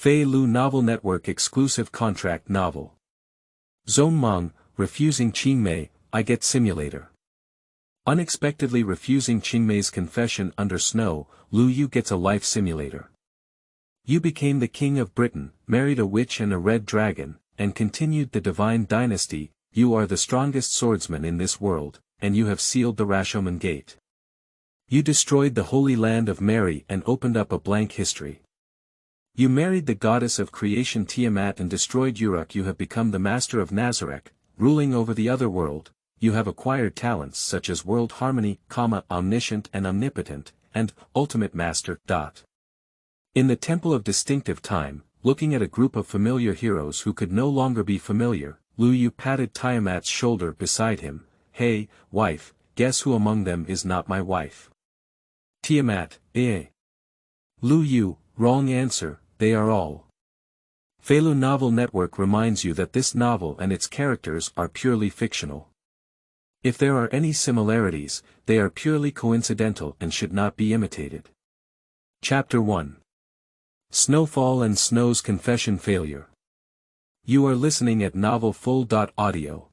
Feilu Novel Network exclusive contract novel. Zongmang, refusing Qingmei, I get simulator. Unexpectedly refusing Qingmei's confession under snow, Liu Yu gets a life simulator. You became the king of Britain, married a witch and a red dragon, and continued the divine dynasty. You are the strongest swordsman in this world, and you have sealed the Rashomon Gate. You destroyed the holy land of Mary and opened up a blank history. You married the goddess of creation Tiamat and destroyed UrukYou. You have become the master of Nazarek, ruling over the other world. You have acquired talents such as world harmony, omniscient and omnipotent, and ultimate master. In the temple of distinctive time, looking at a group of familiar heroes who could no longer be familiar, Liu Yu patted Tiamat's shoulder beside him. Hey, wife, guess who among them is not my wife? Tiamat, eh? Liu Yu, wrong answer, they are all. Feilu Novel Network reminds you that this novel and its characters are purely fictional. If there are any similarities, they are purely coincidental and should not be imitated. Chapter 1. Snowfall and Snow's Confession Failure. You are listening at novelfull.audio.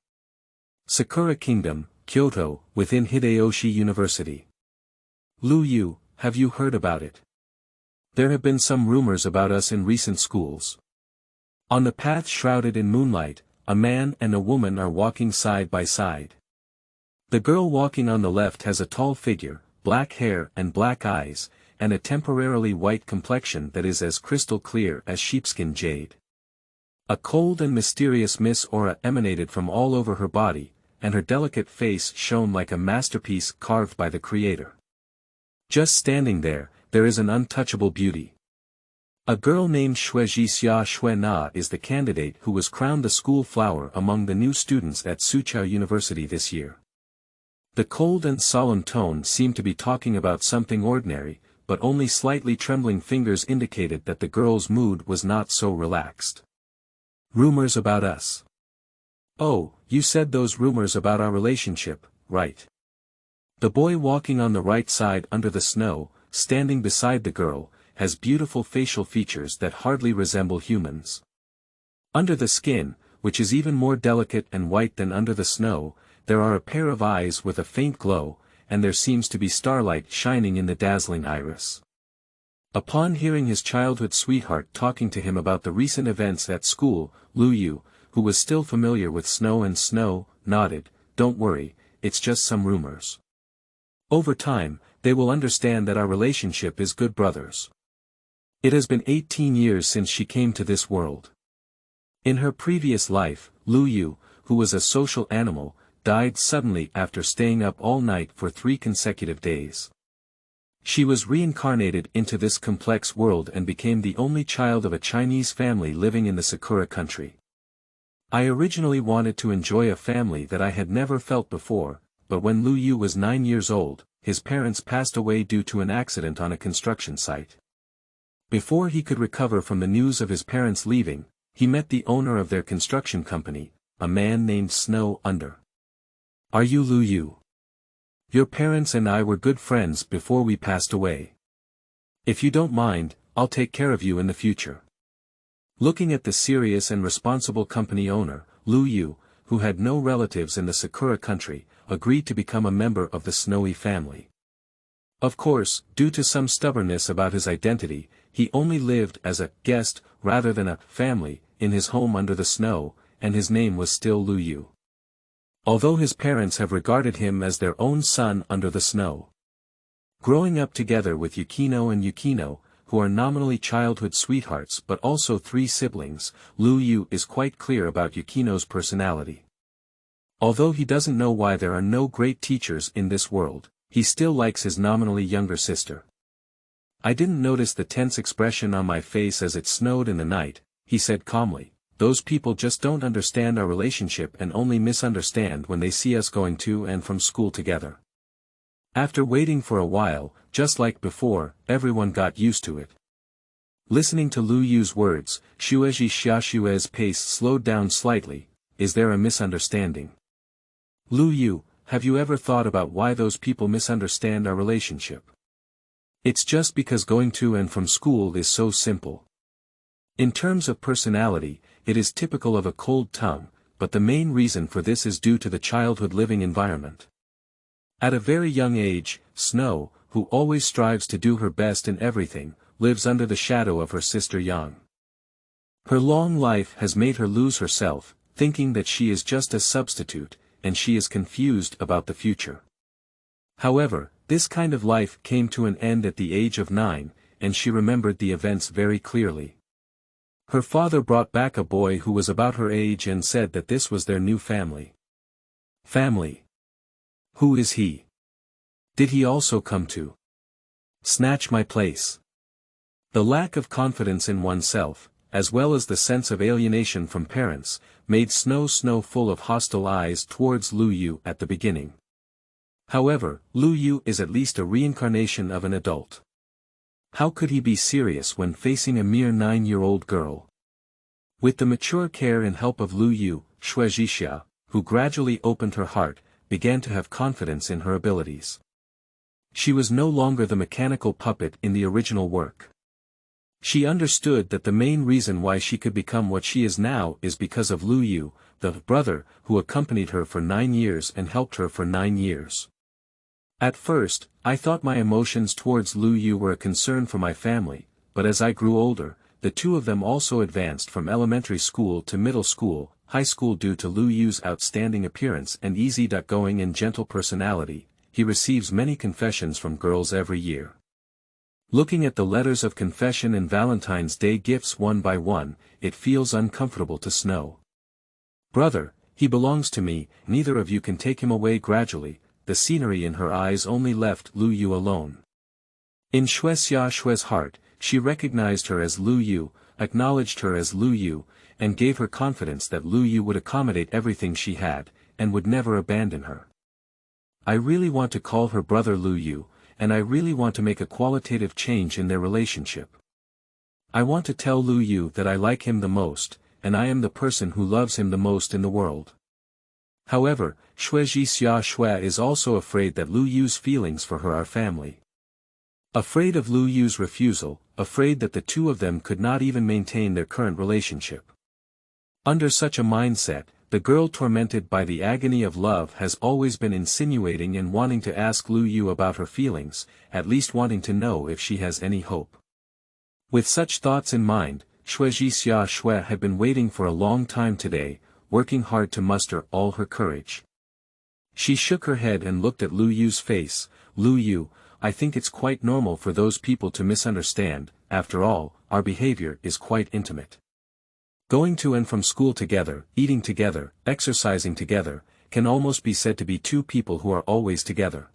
Sakura Kingdom, Kyoto, within Hideyoshi University. Liu Yu, have you heard about it? There have been some rumors about us in recent schools. On the path shrouded in moonlight, a man and a woman are walking side by side. The girl walking on the left has a tall figure, black hair and black eyes, and a temporarily white complexion that is as crystal clear as sheepskin jade. A cold and mysterious Miss aura emanated from all over her body, and her delicate face shone like a masterpiece carved by the Creator. Just standing there, there is an untouchable beauty. A girl named Xue is the candidate who was crowned the school flower among the new students at Soochow University this year. The cold and solemn tone seemed to be talking about something ordinary, but only slightly trembling fingers indicated that the girl's mood was not so relaxed. Rumors about us. Oh, you said those rumors about our relationship, right? The boy walking on the right side under the snow, standing beside the girl, has beautiful facial features that hardly resemble humans. Under the skin, which is even more delicate and white than under the snow, there are a pair of eyes with a faint glow, and there seems to be starlight shining in the dazzling iris. Upon hearing his childhood sweetheart talking to him about the recent events at school, Liu Yu, who was still familiar with Snow and Snow, nodded, "Don't worry, it's just some rumors. Over time, they will understand that our relationship is good brothers." It has been 18 years since she came to this world. In her previous life, Liu Yu, who was a social animal, died suddenly after staying up all night for 3 consecutive days. She was reincarnated into this complex world and became the only child of a Chinese family living in the Sakura country. I originally wanted to enjoy a family that I had never felt before, but when Liu Yu was 9 years old, his parents passed away due to an accident on a construction site. Before he could recover from the news of his parents leaving, he met the owner of their construction company, a man named Snow Under. "Are you Liu Yu? Your parents and I were good friends before we passed away. If you don't mind, I'll take care of you in the future." Looking at the serious and responsible company owner, Liu Yu, who had no relatives in the Sakura country, agreed to become a member of the Snowy family. Of course, due to some stubbornness about his identity, he only lived as a guest rather than a family in his home under the snow, and his name was still Liu Yu. Although his parents have regarded him as their own son under the snow. Growing up together with Yukino and Yukino, who are nominally childhood sweethearts but also 3 siblings, Liu Yu is quite clear about Yukino's personality. Although he doesn't know why there are no great teachers in this world, he still likes his nominally younger sister. "I didn't notice the tense expression on my face as it snowed in the night," he said calmly. "Those people just don't understand our relationship and only misunderstand when they see us going to and from school together." After waiting for a while, just like before, everyone got used to it. Listening to Liu Yu's words, Xue's pace slowed down slightly. "Is there a misunderstanding? Liu Yu, have you ever thought about why those people misunderstand our relationship? It's just because going to and from school is so simple. In terms of personality, it is typical of a cold tongue, but the main reason for this is due to the childhood living environment. At a very young age, Snow, who always strives to do her best in everything, lives under the shadow of her sister Yang. Her long life has made her lose herself, thinking that she is just a substitute, and she is confused about the future. However, this kind of life came to an end at the age of 9, and she remembered the events very clearly. Her father brought back a boy who was about her age and said that this was their new family. Family? Who is he? Did he also come to snatch my place? The lack of confidence in oneself, as well as the sense of alienation from parents, made Snow full of hostile eyes towards Liu Yu at the beginning. However, Liu Yu is at least a reincarnation of an adult. How could he be serious when facing a mere 9-year-old girl? With the mature care and help of Liu Yu, Xue Zhixia, who gradually opened her heart, began to have confidence in her abilities. She was no longer the mechanical puppet in the original work. She understood that the main reason why she could become what she is now is because of Liu Yu, the brother who accompanied her for 9 years and helped her for 9 years. At first, I thought my emotions towards Liu Yu were a concern for my family, but as I grew older, the two of them also advanced from elementary school to middle school, high school. Due to Liu Yu's outstanding appearance and easygoing and gentle personality, he receives many confessions from girls every year. Looking at the letters of confession and Valentine's Day gifts one by one, it feels uncomfortable to Snow. Brother, he belongs to me, neither of you can take him away. Gradually, the scenery in her eyes only left Liu Yu alone. In Xue's heart, she recognized her as Liu Yu, acknowledged her as Liu Yu, and gave her confidence that Liu Yu would accommodate everything she had, and would never abandon her. I really want to call her brother Liu Yu, and I really want to make a qualitative change in their relationship. I want to tell Liu Yu that I like him the most, and I am the person who loves him the most in the world. However, Xue is also afraid that Liu Yu's feelings for her are family. Afraid of Liu Yu's refusal, afraid that the two of them could not even maintain their current relationship. Under such a mindset, the girl tormented by the agony of love has always been insinuating and wanting to ask Liu Yu about her feelings, at least wanting to know if she has any hope. With such thoughts in mind, Xue had been waiting for a long time today, working hard to muster all her courage. She shook her head and looked at Liu Yu's face. Liu Yu, I think it's quite normal for those people to misunderstand. After all, our behavior is quite intimate. Going to and from school together, eating together, exercising together, can almost be said to be two people who are always together.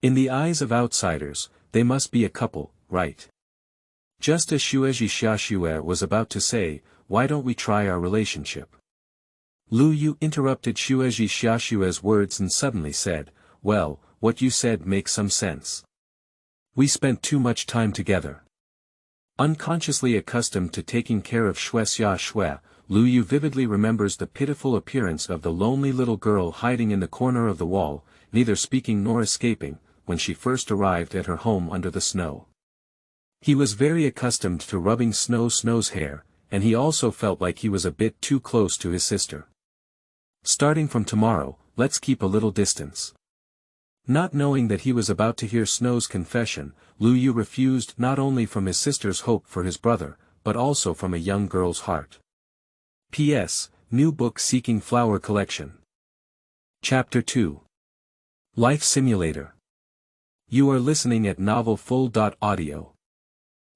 In the eyes of outsiders, they must be a couple, right? Just as Xue was about to say, why don't we try our relationship? Liu Yu interrupted Xue's words and suddenly said, well, what you said makes some sense. We spent too much time together. Unconsciously accustomed to taking care of Xue, Liu Yu vividly remembers the pitiful appearance of the lonely little girl hiding in the corner of the wall, neither speaking nor escaping, when she first arrived at her home under the snow. He was very accustomed to rubbing Snow's hair, and he also felt like he was a bit too close to his sister. Starting from tomorrow, let's keep a little distance. Not knowing that he was about to hear Snow's confession, Liu Yu refused not only from his sister's hope for his brother, but also from a young girl's heart. P.S. New book Seeking Flower Collection. Chapter 2. Life Simulator. You are listening at novelfull.audio.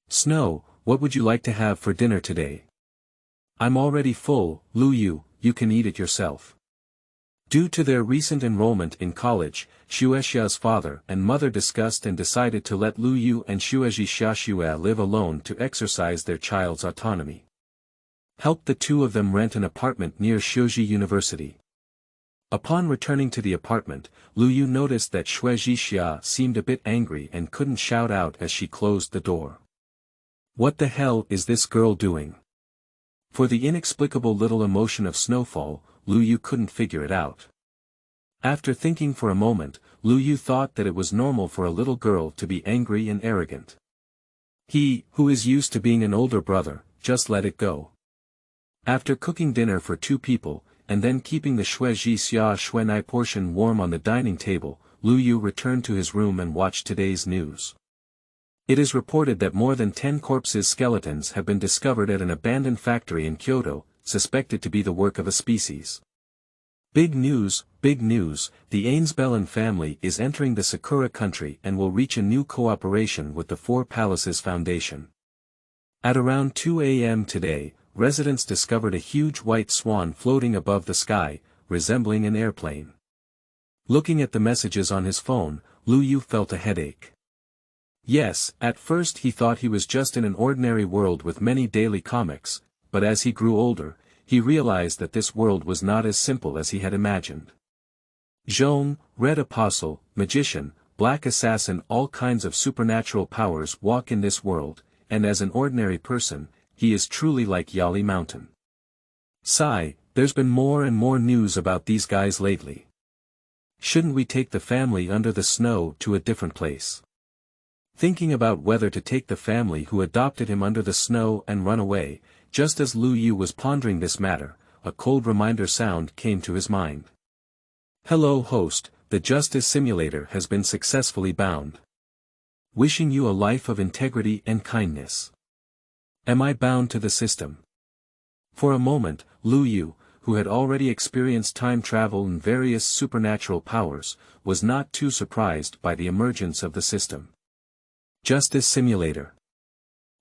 Snow, what would you like to have for dinner today? I'm already full, Liu Yu, you can eat it yourself. Due to their recent enrollment in college, Xuexia's father and mother discussed and decided to let Liu Yu and Xue live alone to exercise their child's autonomy. Helped the two of them rent an apartment near Xuexi University. Upon returning to the apartment, Liu Yu noticed that Xue seemed a bit angry and couldn't shout out as she closed the door. What the hell is this girl doing? For the inexplicable little emotion of Snowfall, Liu Yu couldn't figure it out. After thinking for a moment, Liu Yu thought that it was normal for a little girl to be angry and arrogant. He, who is used to being an older brother, just let it go. After cooking dinner for 2 people, and then keeping the shui xia shuanai portion warm on the dining table, Liu Yu returned to his room and watched today's news. It is reported that more than 10 corpses' skeletons have been discovered at an abandoned factory in Kyoto, suspected to be the work of a species. Big news, the Ainsbellen family is entering the Sakura country and will reach a new cooperation with the Four Palaces Foundation. At around 2 a.m. today, residents discovered a huge white swan floating above the sky, resembling an airplane. Looking at the messages on his phone, Liu Yu felt a headache. Yes, at first he thought he was just in an ordinary world with many daily comics, but as he grew older, he realized that this world was not as simple as he had imagined. Zhong, Red Apostle, Magician, Black Assassin, all kinds of supernatural powers walk in this world, and as an ordinary person, he is truly like Yali Mountain. Sigh, there's been more and more news about these guys lately. Shouldn't we take the family under the snow to a different place? Thinking about whether to take the family who adopted him under the snow and run away, just as Liu Yu was pondering this matter, a cold reminder sound came to his mind. Hello host, the Justice Simulator has been successfully bound. Wishing you a life of integrity and kindness. Am I bound to the system? For a moment, Liu Yu, who had already experienced time travel and various supernatural powers, was not too surprised by the emergence of the system. Justice Simulator.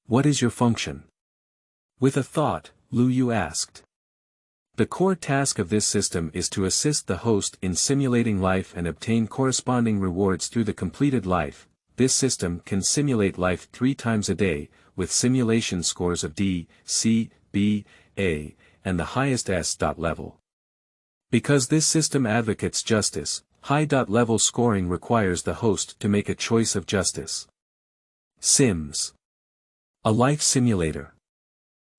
What is your function? With a thought, Liu Yu asked. The core task of this system is to assist the host in simulating life and obtain corresponding rewards through the completed life. This system can simulate life 3 times a day, with simulation scores of D, C, B, A, and the highest S. level. Because this system advocates justice, high level scoring requires the host to make a choice of justice. Sims. A life simulator.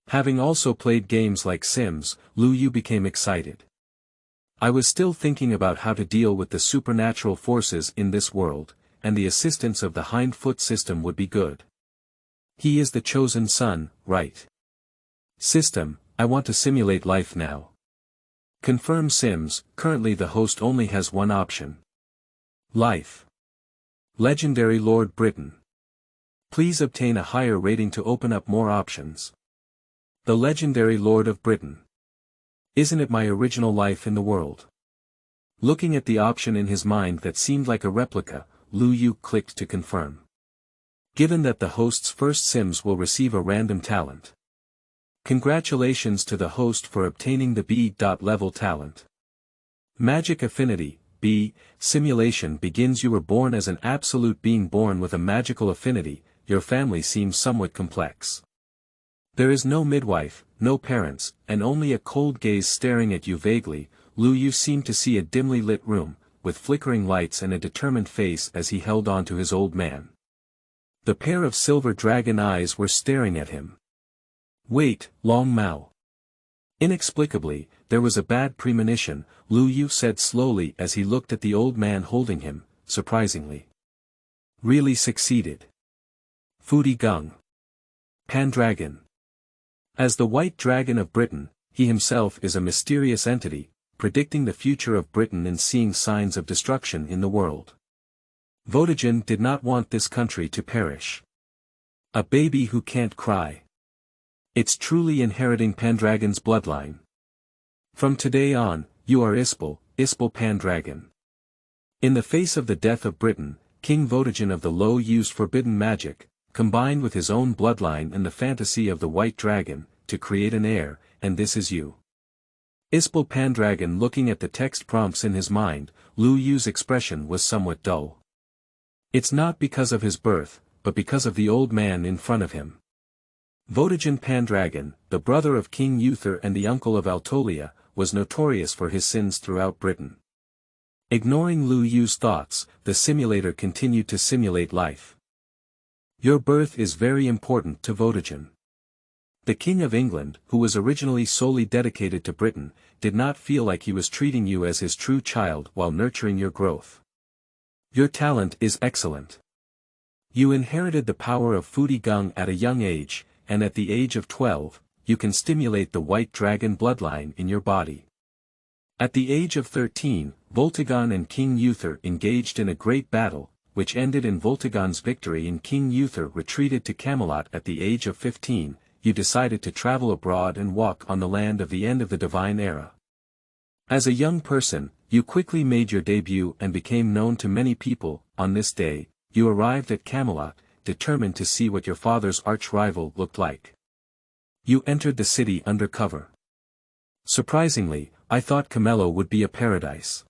Having also played games like Sims, Liu Yu became excited. I was still thinking about how to deal with the supernatural forces in this world, and the assistance of the hind-foot system would be good. He is the chosen son, right? System, I want to simulate life now. Confirm Sims. Currently the host only has one option. Life. Legendary Lord Britain. Please obtain a higher rating to open up more options. The Legendary Lord of Britain. Isn't it my original life in the world? Looking at the option in his mind that seemed like a replica, Liu Yu clicked to confirm. Given that the host's first Sims will receive a random talent. Congratulations to the host for obtaining the B. level talent. Magic Affinity, B. Simulation begins. You were born as an absolute being born with a magical affinity. Your family seems somewhat complex. There is no midwife, no parents, and only a cold gaze staring at you vaguely. Liu Yu seemed to see a dimly lit room, with flickering lights and a determined face as he held on to his old man. The pair of silver dragon eyes were staring at him. Wait, Long Mao. Inexplicably, there was a bad premonition, Liu Yu said slowly as he looked at the old man holding him, surprisingly. Really succeeded. Futi Geng. Pandragon. As the White Dragon of Britain, he himself is a mysterious entity, predicting the future of Britain and seeing signs of destruction in the world. Votigen did not want this country to perish. A baby who can't cry. It's truly inheriting Pandragon's bloodline. From today on, you are Ispel Pandragon. In the face of the death of Britain, King Votigen of the Low used forbidden magic, combined with his own bloodline and the fantasy of the White Dragon, to create an heir, and this is you. Ispel Pandragon. Looking at the text prompts in his mind, Liu Yu's expression was somewhat dull. It's not because of his birth, but because of the old man in front of him. Votigen Pandragon, the brother of King Uther and the uncle of Altolia, was notorious for his sins throughout Britain. Ignoring Liu Yu's thoughts, the simulator continued to simulate life. Your birth is very important to Votigen. The King of England, who was originally solely dedicated to Britain, did not feel like he was treating you as his true child while nurturing your growth. Your talent is excellent. You inherited the power of Futi Geng at a young age, and at the age of 12, you can stimulate the white dragon bloodline in your body. At the age of 13, Voltagon and King Uther engaged in a great battle, which ended in Voltagon's victory and King Uther retreated to Camelot. At the age of 15, you decided to travel abroad and walk on the land of the end of the divine era. As a young person, you quickly made your debut and became known to many people. On this day, you arrived at Camelot, determined to see what your father's arch-rival looked like. You entered the city under cover. Surprisingly, I thought Camelot would be a paradise.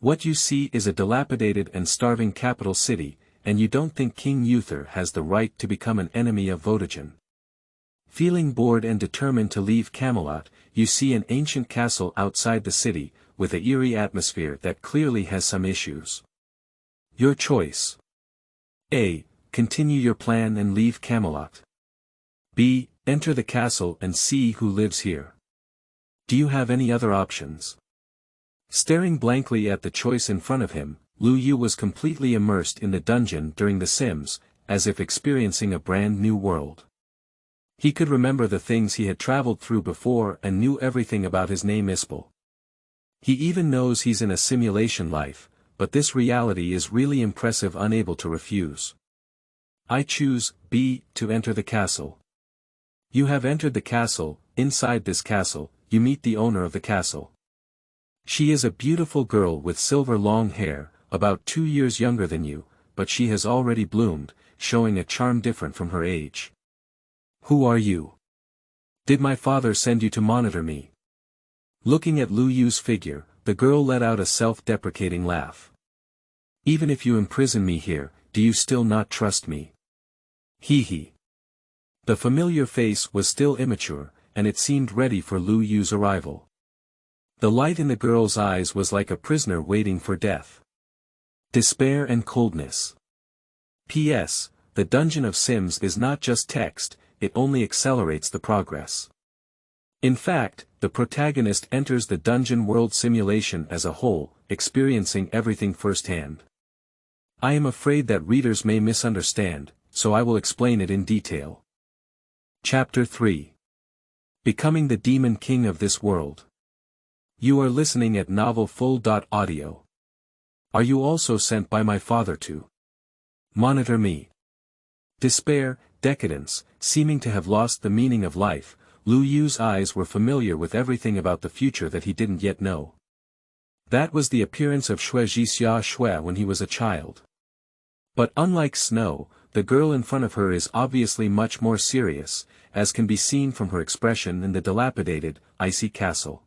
What you see is a dilapidated and starving capital city, and you don't think King Uther has the right to become an enemy of Voltagon. Feeling bored and determined to leave Camelot, you see an ancient castle outside the city, with an eerie atmosphere that clearly has some issues. Your choice. A. Continue your plan and leave Camelot. B. Enter the castle and see who lives here. Do you have any other options? Staring blankly at the choice in front of him, Liu Yu was completely immersed in the dungeon during The Sims, as if experiencing a brand new world. He could remember the things he had traveled through before and knew everything about his name Ispel. He even knows he's in a simulation life, but this reality is really impressive, unable to refuse. I choose B. To enter the castle. You have entered the castle. Inside this castle, you meet the owner of the castle. She is a beautiful girl with silver long hair, about 2 years younger than you, but she has already bloomed, showing a charm different from her age. Who are you? Did my father send you to monitor me? Looking at Liu Yu's figure, the girl let out a self-deprecating laugh. Even if you imprison me here, do you still not trust me? Hee hee. The familiar face was still immature, and it seemed ready for Liu Yu's arrival. The light in the girl's eyes was like a prisoner waiting for death. Despair and coldness. P.S. The Dungeon of Sims is not just text, it only accelerates the progress. In fact, the protagonist enters the dungeon world simulation as a whole, experiencing everything firsthand. I am afraid that readers may misunderstand, so I will explain it in detail. Chapter 3. Becoming the Demon King of this world. You are listening at novelfull.audio. Are you also sent by my father to monitor me? Despair, decadence, seeming to have lost the meaning of life, Liu Yu's eyes were familiar with everything about the future that he didn't yet know. That was the appearance of Shui Jixia Shui when he was a child. But unlike Snow, the girl in front of her is obviously much more serious, as can be seen from her expression in the dilapidated, icy castle.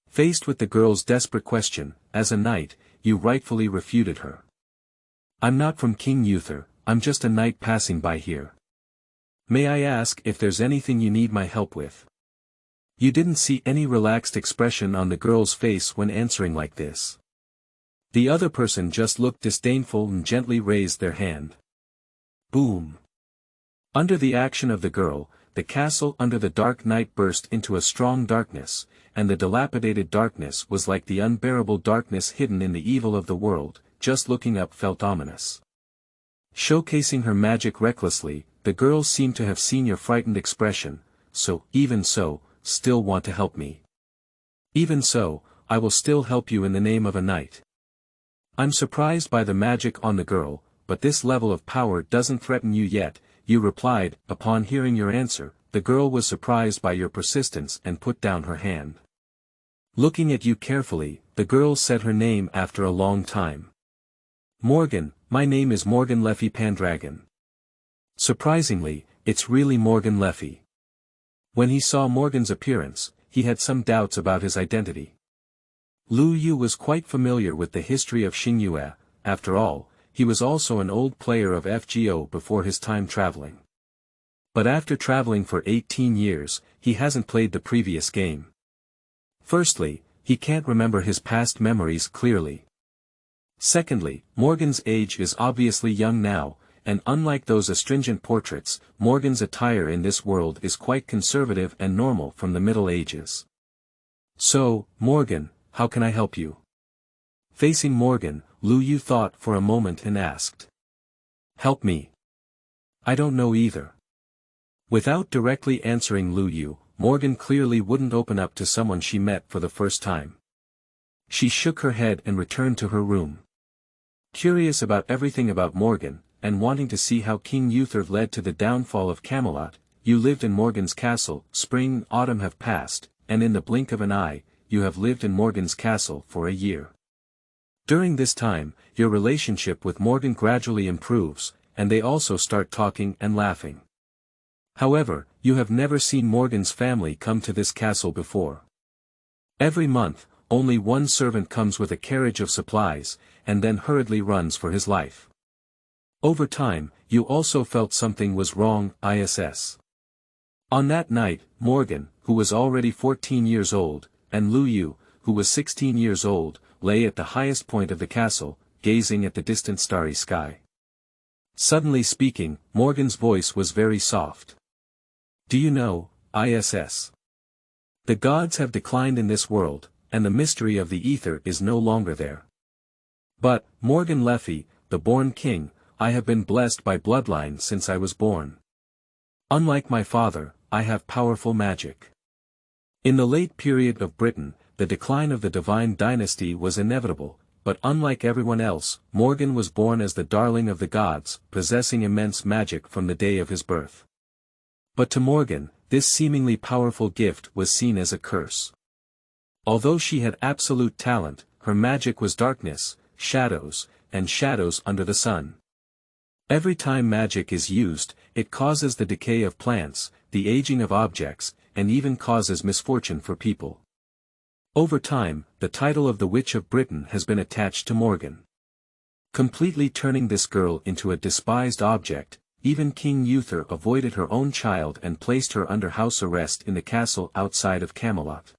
Faced with the girl's desperate question, as a knight, you rightfully refuted her. I'm not from King Uther, I'm just a knight passing by here. May I ask if there's anything you need my help with? You didn't see any relaxed expression on the girl's face when answering like this. The other person just looked disdainful and gently raised their hand. Boom. Under the action of the girl, the castle under the dark night burst into a strong darkness, and the dilapidated darkness was like the unbearable darkness hidden in the evil of the world. Just looking up felt ominous. Showcasing her magic recklessly, the girl seemed to have seen your frightened expression, so, even so, still want to help me. Even so, I will still help you in the name of a knight. I'm surprised by the magic on the girl, but this level of power doesn't threaten you yet, you replied. Upon hearing your answer, the girl was surprised by your persistence and put down her hand. Looking at you carefully, the girl said her name after a long time. Morgan, my name is Morgan Leffy Pendragon. Surprisingly, it's really Morgan Leffy. When he saw Morgan's appearance, he had some doubts about his identity. Liu Yu was quite familiar with the history of Qingmei. After all, he was also an old player of FGO before his time traveling. But after traveling for 18 years, he hasn't played the previous game. Firstly, he can't remember his past memories clearly. Secondly, Morgan's age is obviously young now, and unlike those astringent portraits, Morgan's attire in this world is quite conservative and normal from the Middle Ages. So, Morgan, how can I help you? Facing Morgan, Liu Yu thought for a moment and asked. Help me. I don't know either. Without directly answering Liu Yu, Morgan clearly wouldn't open up to someone she met for the first time. She shook her head and returned to her room. Curious about everything about Morgan, and wanting to see how King Uther led to the downfall of Camelot, you lived in Morgan's castle. Spring, autumn have passed, and in the blink of an eye, you have lived in Morgan's castle for a year. During this time, your relationship with Morgan gradually improves, and they also start talking and laughing. However, you have never seen Morgan's family come to this castle before. Every month, only one servant comes with a carriage of supplies, and then hurriedly runs for his life. Over time, you also felt something was wrong, ISS. On that night, Morgan, who was already 14 years old, and Liu Yu, who was 16 years old, lay at the highest point of the castle, gazing at the distant starry sky. Suddenly speaking, Morgan's voice was very soft. Do you know, ISS? The gods have declined in this world, and the mystery of the ether is no longer there. But, Morgan Leffy, the born king, I have been blessed by bloodline since I was born. Unlike my father, I have powerful magic. In the late period of Britain, the decline of the divine dynasty was inevitable, but unlike everyone else, Morgan was born as the darling of the gods, possessing immense magic from the day of his birth. But to Morgan, this seemingly powerful gift was seen as a curse. Although she had absolute talent, her magic was darkness, shadows, and shadows under the sun. Every time magic is used, it causes the decay of plants, the aging of objects, and even causes misfortune for people. Over time, the title of the Witch of Britain has been attached to Morgan. Completely turning this girl into a despised object, even King Uther avoided her own child and placed her under house arrest in the castle outside of Camelot.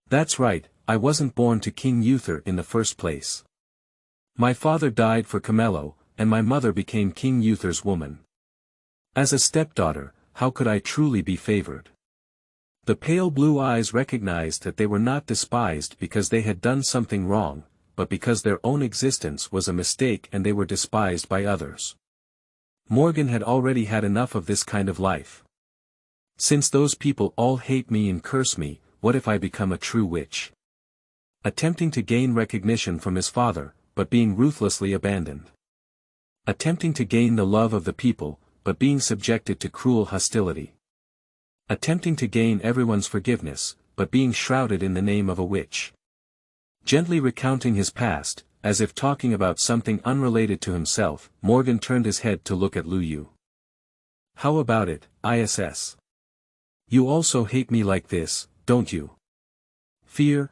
That's right, I wasn't born to King Uther in the first place. My father died for Camello, and my mother became King Uther's woman. As a stepdaughter, how could I truly be favored? The pale blue eyes recognized that they were not despised because they had done something wrong, but because their own existence was a mistake and they were despised by others. Morgan had already had enough of this kind of life. Since those people all hate me and curse me, what if I become a true witch? Attempting to gain recognition from his father, but being ruthlessly abandoned. Attempting to gain the love of the people, but being subjected to cruel hostility. Attempting to gain everyone's forgiveness, but being shrouded in the name of a witch. Gently recounting his past, as if talking about something unrelated to himself, Morgan turned his head to look at Liu Yu. How about it, ISS? You also hate me like this, don't you? Fear,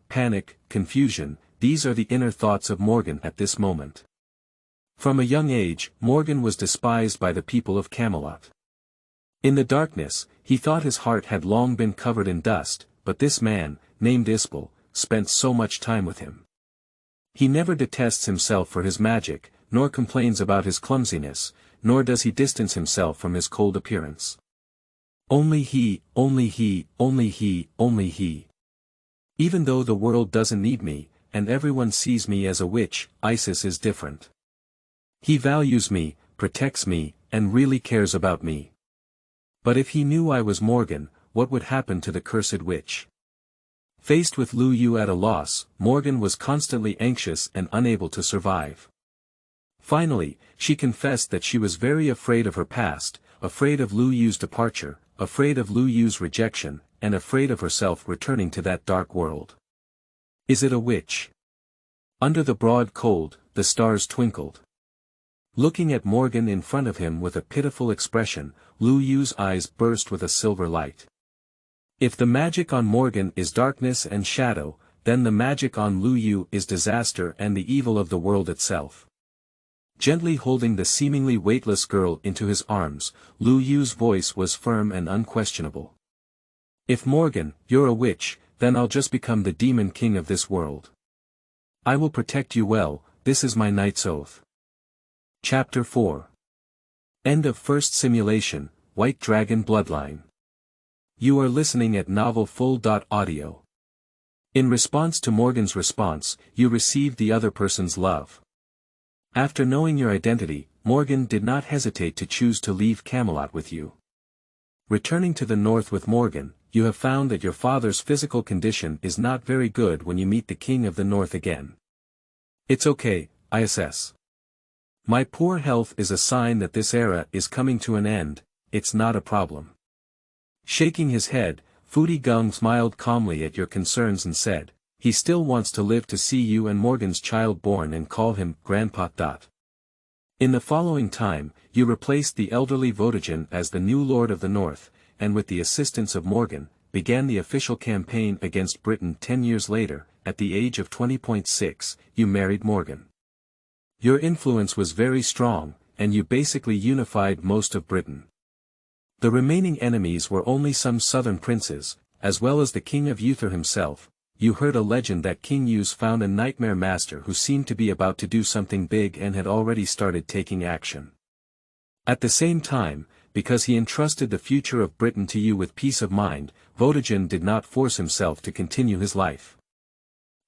panic, confusion, these are the inner thoughts of Morgan at this moment. From a young age, Morgan was despised by the people of Camelot. In the darkness, he thought his heart had long been covered in dust, but this man, named Ispel, spent so much time with him. He never detests himself for his magic, nor complains about his clumsiness, nor does he distance himself from his cold appearance. Only he. Even though the world doesn't need me, and everyone sees me as a witch, Isis is different. He values me, protects me, and really cares about me. But if he knew I was Morgan, what would happen to the cursed witch? Faced with Liu Yu at a loss, Morgan was constantly anxious and unable to survive. Finally, she confessed that she was very afraid of her past, afraid of Liu Yu's departure, afraid of Liu Yu's rejection, and afraid of herself returning to that dark world. Is it a witch? Under the broad cold, the stars twinkled. Looking at Morgan in front of him with a pitiful expression, Liu Yu's eyes burst with a silver light. If the magic on Morgan is darkness and shadow, then the magic on Liu Yu is disaster and the evil of the world itself. Gently holding the seemingly weightless girl into his arms, Liu Yu's voice was firm and unquestionable. If Morgan, you're a witch, then I'll just become the demon king of this world. I will protect you well, this is my knight's oath. Chapter 4. End of First Simulation, White Dragon Bloodline. You are listening at novelfull.audio. In response to Morgan's response, you received the other person's love. After knowing your identity, Morgan did not hesitate to choose to leave Camelot with you. Returning to the north with Morgan, you have found that your father's physical condition is not very good when you meet the king of the north again. It's okay, ISS. My poor health is a sign that this era is coming to an end, it's not a problem. Shaking his head, Futi Geng smiled calmly at your concerns and said, he still wants to live to see you and Morgan's child born and call him Grandpa. In the following time, you replaced the elderly Votigen as the new Lord of the North, and with the assistance of Morgan, began the official campaign against Britain 10 years later. At the age of 20.6, you married Morgan. Your influence was very strong, and you basically unified most of Britain. The remaining enemies were only some southern princes, as well as the king of Uther himself. You heard a legend that King Yu's found a nightmare master who seemed to be about to do something big and had already started taking action. At the same time, because he entrusted the future of Britain to you with peace of mind, Votigen did not force himself to continue his life.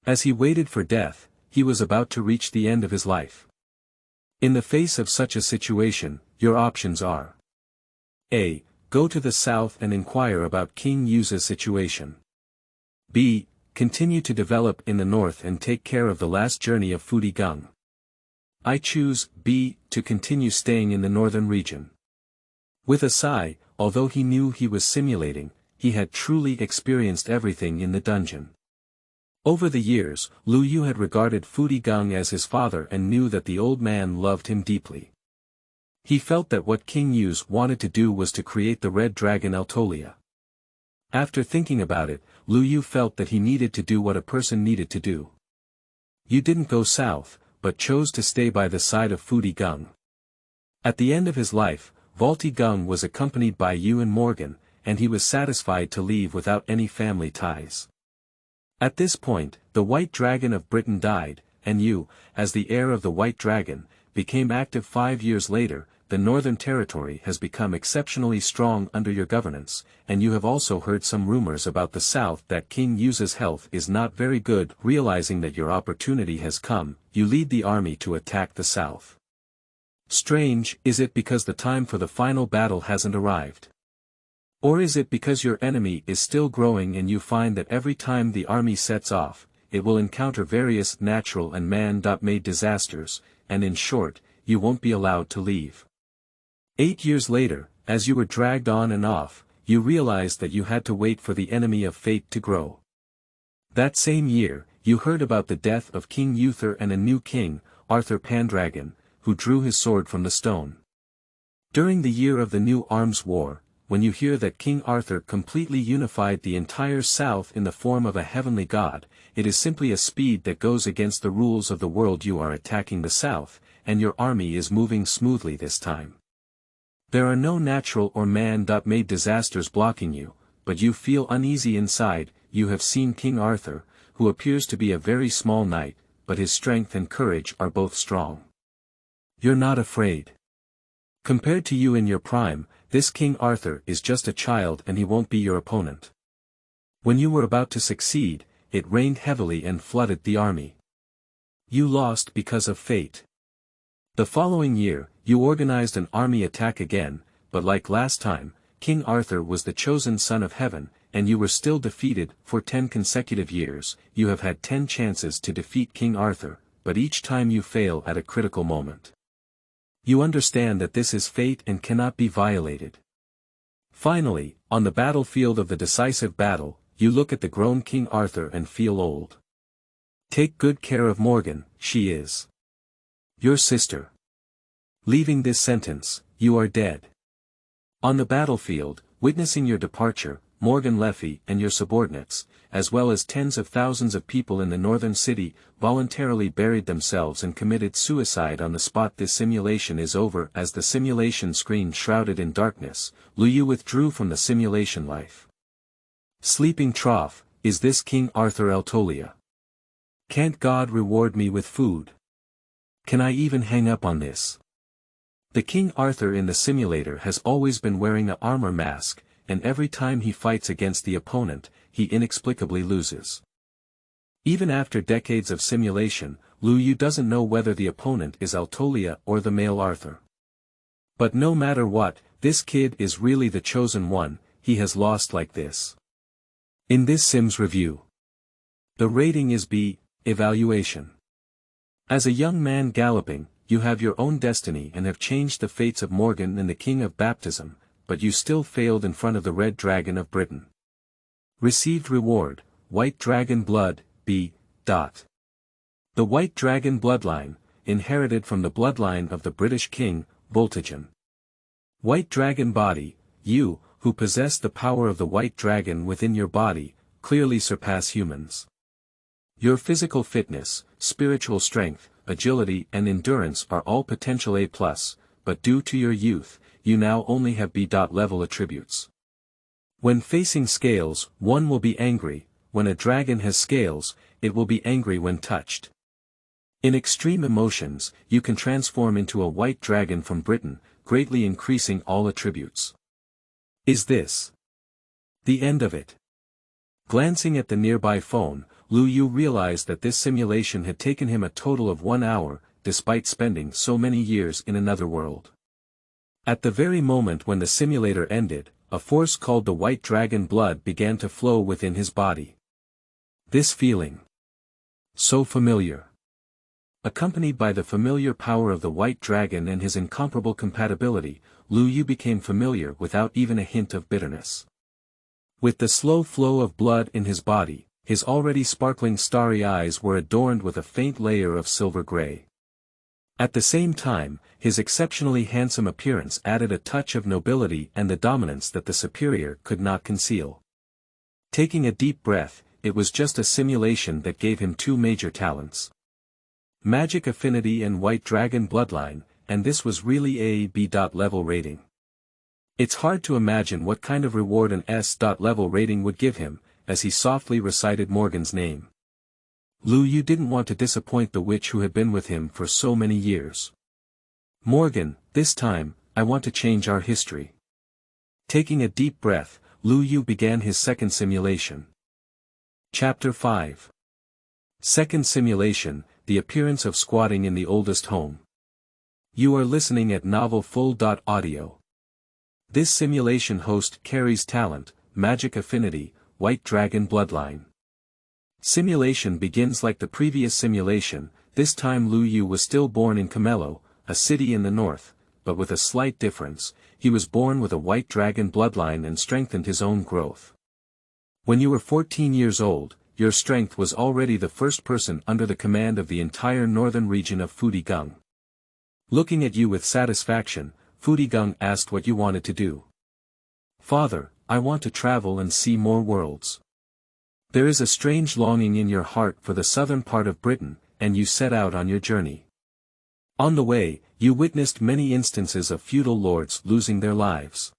As he waited for death, he was about to reach the end of his life. In the face of such a situation, your options are: A. Go to the south and inquire about King Yu's situation. B. Continue to develop in the north and take care of the last journey of Futi Geng. I choose B. To continue staying in the northern region. With a sigh, although he knew he was simulating, he had truly experienced everything in the dungeon. Over the years, Liu Yu had regarded Futi Geng as his father and knew that the old man loved him deeply. He felt that what King Yu wanted to do was to create the Red Dragon Altolia. After thinking about it, Liu Yu felt that he needed to do what a person needed to do. You didn't go south, but chose to stay by the side of Futi Geng. At the end of his life, Futi Geng was accompanied by you and Morgan, and he was satisfied to leave without any family ties. At this point, the White Dragon of Britain died, and you, as the heir of the White Dragon, became active 5 years later. The Northern Territory has become exceptionally strong under your governance, and you have also heard some rumors about the south that King Yu's health is not very good. Realizing that your opportunity has come, you lead the army to attack the south. Strange, is it because the time for the final battle hasn't arrived? Or is it because your enemy is still growing and you find that every time the army sets off, it will encounter various natural and man-made disasters, and in short, you won't be allowed to leave? 8 years later, as you were dragged on and off, you realized that you had to wait for the enemy of fate to grow. That same year, you heard about the death of King Uther and a new king, Arthur Pendragon, who drew his sword from the stone. During the year of the New Arms War, when you hear that King Arthur completely unified the entire South in the form of a heavenly god, it is simply a speed that goes against the rules of the world. You are attacking the South, and your army is moving smoothly this time. There are no natural or man-made disasters blocking you, but you feel uneasy inside. You have seen King Arthur, who appears to be a very small knight, but his strength and courage are both strong. You're not afraid. Compared to you in your prime, this King Arthur is just a child and he won't be your opponent. When you were about to succeed, it rained heavily and flooded the army. You lost because of fate. The following year, you organized an army attack again, but like last time, King Arthur was the chosen son of heaven, and you were still defeated. For 10 consecutive years, you have had 10 chances to defeat King Arthur, but each time you fail at a critical moment. You understand that this is fate and cannot be violated. Finally, on the battlefield of the decisive battle, you look at the grown King Arthur and feel old. Take good care of Morgan, she is your sister. Leaving this sentence, you are dead. On the battlefield, witnessing your departure, Morgan Le Fay and your subordinates, as well as tens of thousands of people in the northern city, voluntarily buried themselves and committed suicide on the spot. This simulation is over. As the simulation screen shrouded in darkness, Liu Yu withdrew from the simulation life. Sleeping trough, is this King Arthur Altolia? Can't God reward me with food? Can I even hang up on this? The King Arthur in the simulator has always been wearing an armor mask, and every time he fights against the opponent, he inexplicably loses. Even after decades of simulation, Liu Yu doesn't know whether the opponent is Altolia or the male Arthur. But no matter what, this kid is really the chosen one, he has lost like this. In this Sims review, the rating is B. Evaluation. As a young man galloping, you have your own destiny and have changed the fates of Morgan and the King of Baptism, but you still failed in front of the Red Dragon of Britain. Received reward, White Dragon Blood, B. The White Dragon Bloodline, inherited from the bloodline of the British King, Voltigen. White Dragon Body, you, who possess the power of the White Dragon within your body, clearly surpass humans. Your physical fitness, spiritual strength, agility and endurance are all potential A+, but due to your youth, you now only have B. level attributes. When facing scales, one will be angry. When a dragon has scales, it will be angry when touched. In extreme emotions, you can transform into a white dragon from Britain, greatly increasing all attributes. Is this the end of it? Glancing at the nearby phone, Liu Yu realized that this simulation had taken him a total of 1 hour, despite spending so many years in another world. At the very moment when the simulator ended, a force called the White Dragon Blood began to flow within his body. This feeling, so familiar. Accompanied by the familiar power of the White Dragon and his incomparable compatibility, Liu Yu became familiar without even a hint of bitterness. With the slow flow of blood in his body, his already sparkling starry eyes were adorned with a faint layer of silver gray. At the same time, his exceptionally handsome appearance added a touch of nobility and the dominance that the superior could not conceal. Taking a deep breath, it was just a simulation that gave him 2 major talents. Magic Affinity and White Dragon Bloodline, and this was really a B. level rating. It's hard to imagine what kind of reward an S. level rating would give him, as he softly recited Morgan's name. Liu Yu didn't want to disappoint the witch who had been with him for so many years. Morgan, this time, I want to change our history. Taking a deep breath, Liu Yu began his second simulation. Chapter 5. Second simulation, the appearance of squatting in the oldest home. You are listening at novelfull.audio. This simulation host carries talent, Magic Affinity, White Dragon Bloodline. Simulation begins like the previous simulation. This time Liu Yu was still born in Camello, a city in the north, but with a slight difference, he was born with a White Dragon bloodline and strengthened his own growth. When you were 14 years old, your strength was already the first person under the command of the entire northern region of Futi Geng. Looking at you with satisfaction, Futi Geng asked what you wanted to do. Father, I want to travel and see more worlds. There is a strange longing in your heart for the southern part of Britain, and you set out on your journey. On the way, you witnessed many instances of feudal lords losing their lives.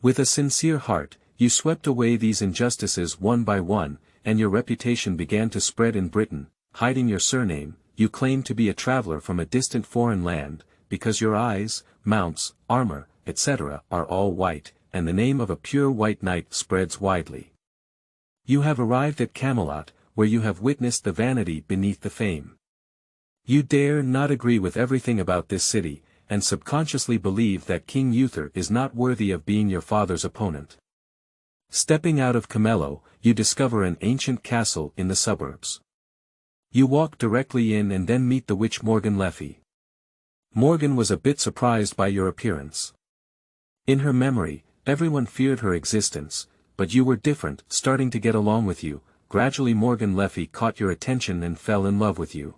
With a sincere heart, you swept away these injustices one by one, and your reputation began to spread in Britain. Hiding your surname, you claimed to be a traveler from a distant foreign land, because your eyes, mounts, armor, etc. are all white, and the name of a pure white knight spreads widely. You have arrived at Camelot, where you have witnessed the vanity beneath the fame. You dare not agree with everything about this city, and subconsciously believe that King Uther is not worthy of being your father's opponent. Stepping out of Camello, you discover an ancient castle in the suburbs. You walk directly in and then meet the witch Morgan Le Fay. Morgan was a bit surprised by your appearance. In her memory, everyone feared her existence, but you were different. Starting to get along with you. Gradually Morgan Le Fay caught your attention and fell in love with you.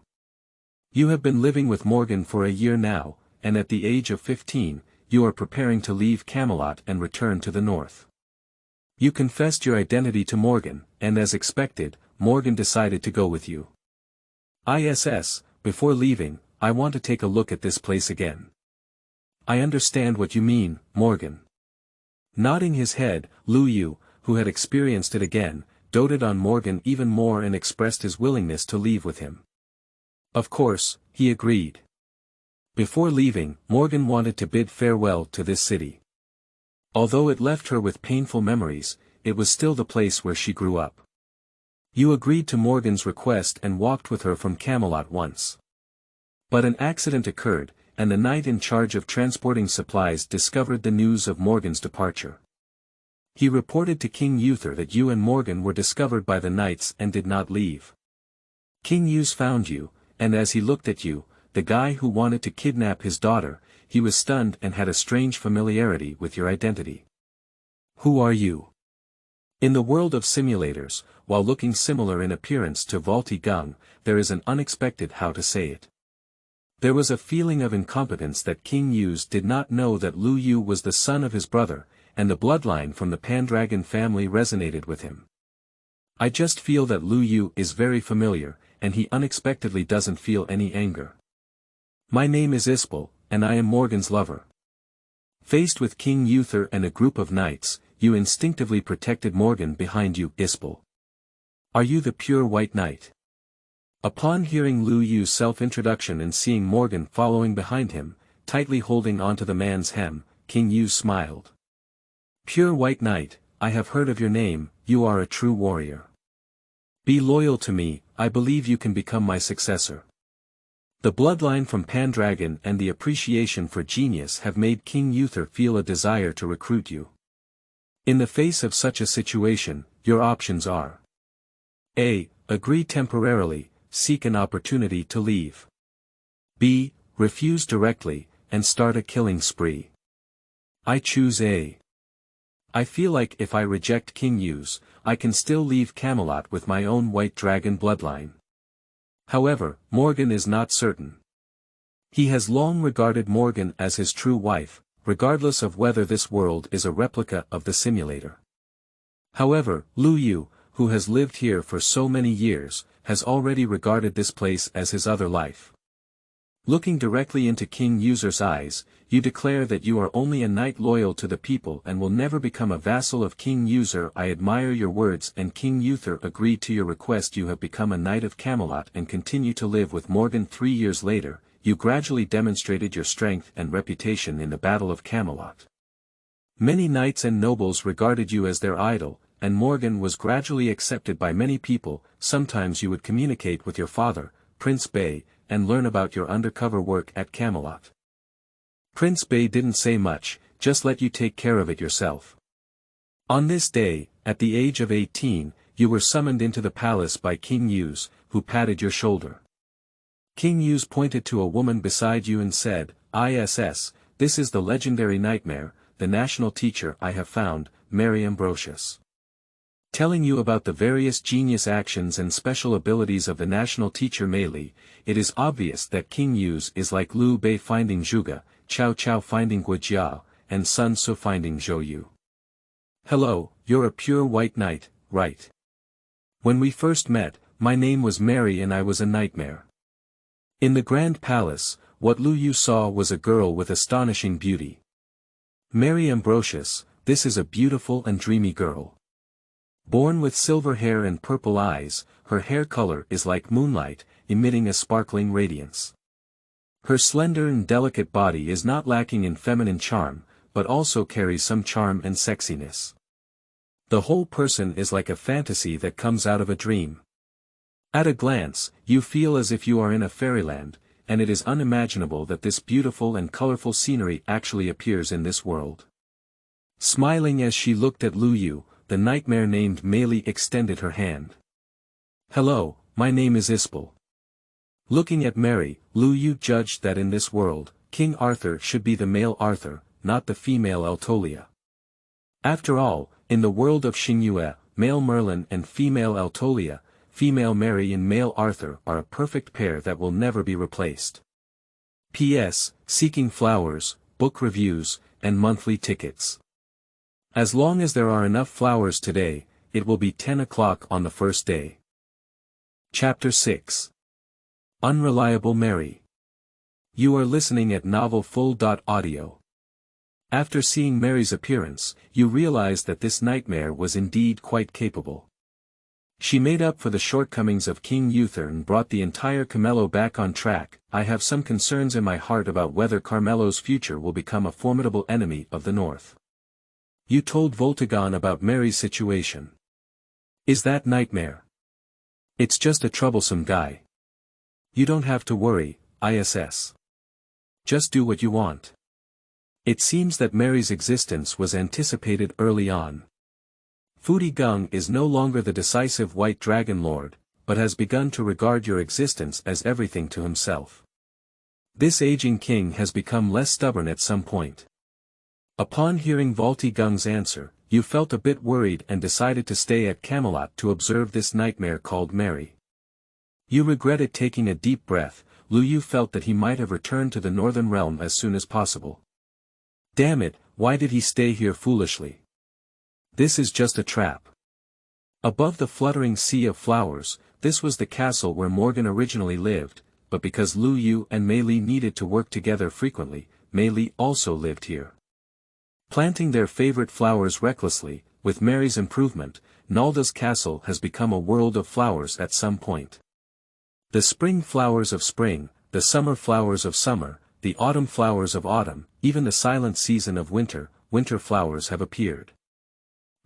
You have been living with Morgan for a year now, and at the age of 15, you are preparing to leave Camelot and return to the north. You confessed your identity to Morgan, and as expected, Morgan decided to go with you. Before leaving, I want to take a look at this place again. I understand what you mean, Morgan. Nodding his head, Liu Yu, who had experienced it again, doted on Morgan even more and expressed his willingness to leave with him. Of course, he agreed. Before leaving, Morgan wanted to bid farewell to this city. Although it left her with painful memories, it was still the place where she grew up. You agreed to Morgan's request and walked with her from Camelot once. But an accident occurred. and the knight in charge of transporting supplies discovered the news of Morgan's departure. He reported to King Uther that you and Morgan were discovered by the knights and did not leave. King Yu's found you, and as he looked at you, the guy who wanted to kidnap his daughter, he was stunned and had a strange familiarity with your identity. Who are you? In the world of simulators, while looking similar in appearance to Vaulty Geng, there is an unexpected how to say it. There was a feeling of incompetence that King Yu's did not know that Liu Yu was the son of his brother, and the bloodline from the Pendragon family resonated with him. I just feel that Liu Yu is very familiar, and he unexpectedly doesn't feel any anger. My name is Ispel, and I am Morgan's lover. Faced with King Uther and a group of knights, you instinctively protected Morgan behind you, Ispel. Are you the pure white knight? Upon hearing Liu Yu's self-introduction and seeing Morgan following behind him, tightly holding onto the man's hem, King Yu smiled. Pure white knight, I have heard of your name, you are a true warrior. Be loyal to me, I believe you can become my successor. The bloodline from Pendragon and the appreciation for genius have made King Uther feel a desire to recruit you. In the face of such a situation, your options are: A. Agree temporarily, seek an opportunity to leave. B. Refuse directly, and start a killing spree. I choose A. I feel like if I reject King Yu's, I can still leave Camelot with my own white dragon bloodline. However, Morgan is not certain. He has long regarded Morgan as his true wife, regardless of whether this world is a replica of the simulator. However, Liu Yu, who has lived here for so many years, has already regarded this place as his other life. Looking directly into King Yu's eyes, you declare that you are only a knight loyal to the people and will never become a vassal of King Uther. I admire your words, and King Uther agreed to your request. You have become a knight of Camelot and continue to live with Morgan. 3 years later, you gradually demonstrated your strength and reputation in the Battle of Camelot. Many knights and nobles regarded you as their idol, and Morgan was gradually accepted by many people. Sometimes you would communicate with your father, Prince Bei, and learn about your undercover work at Camelot. Prince Bei didn't say much, just let you take care of it yourself. On this day, at the age of 18, you were summoned into the palace by King Yu, who patted your shoulder. King Yu pointed to a woman beside you and said, "Iss, this is the legendary nightmare, the national teacher I have found, Mary Ambrosius. Telling you about the various genius actions and special abilities of the national teacher Mei. It is obvious that King Yu is like Liu Bei finding Zhuge, Cao Cao finding Guojia, and Sun Tzu finding Zhou Yu. Hello, you're a pure white knight, right? When we first met, my name was Mary and I was a nightmare. In the Grand Palace, what Liu Yu saw was a girl with astonishing beauty. Mary Ambrosius, this is a beautiful and dreamy girl. Born with silver hair and purple eyes, her hair color is like moonlight, emitting a sparkling radiance. Her slender and delicate body is not lacking in feminine charm, but also carries some charm and sexiness. The whole person is like a fantasy that comes out of a dream. At a glance, you feel as if you are in a fairyland, and it is unimaginable that this beautiful and colorful scenery actually appears in this world. Smiling as she looked at Liu Yu, the nightmare named Mei extended her hand. Hello, my name is Ispel. Looking at Mary, Liu Yu judged that in this world, King Arthur should be the male Arthur, not the female Altolia. After all, in the world of Qingmei, male Merlin and female Altolia, female Mary and male Arthur are a perfect pair that will never be replaced. P.S. Seeking flowers, book reviews, and monthly tickets. As long as there are enough flowers today, it will be 10 o'clock on the first day. Chapter 6. Unreliable Mary. You are listening at novelfull.audio. After seeing Mary's appearance, you realize that this nightmare was indeed quite capable. She made up for the shortcomings of King Uther and brought the entire Camelot back on track. I have some concerns in my heart about whether Carmelo's future will become a formidable enemy of the North. You told Voltagon about Mary's situation. Is that nightmare? It's just a troublesome guy. You don't have to worry, ISS. Just do what you want. It seems that Mary's existence was anticipated early on. Futi Geng is no longer the decisive white dragon lord, but has begun to regard your existence as everything to himself. This aging king has become less stubborn at some point. Upon hearing Futi Geng's answer, you felt a bit worried and decided to stay at Camelot to observe this nightmare called Mary. You regretted taking a deep breath. Liu Yu felt that he might have returned to the northern realm as soon as possible. Damn it, why did he stay here foolishly? This is just a trap. Above the fluttering sea of flowers, this was the castle where Morgan originally lived, but because Liu Yu and Mei Li needed to work together frequently, Mei Li also lived here. Planting their favorite flowers recklessly, with Mary's improvement, Nalda's castle has become a world of flowers at some point. The spring flowers of spring, the summer flowers of summer, the autumn flowers of autumn, even the silent season of winter, winter flowers have appeared.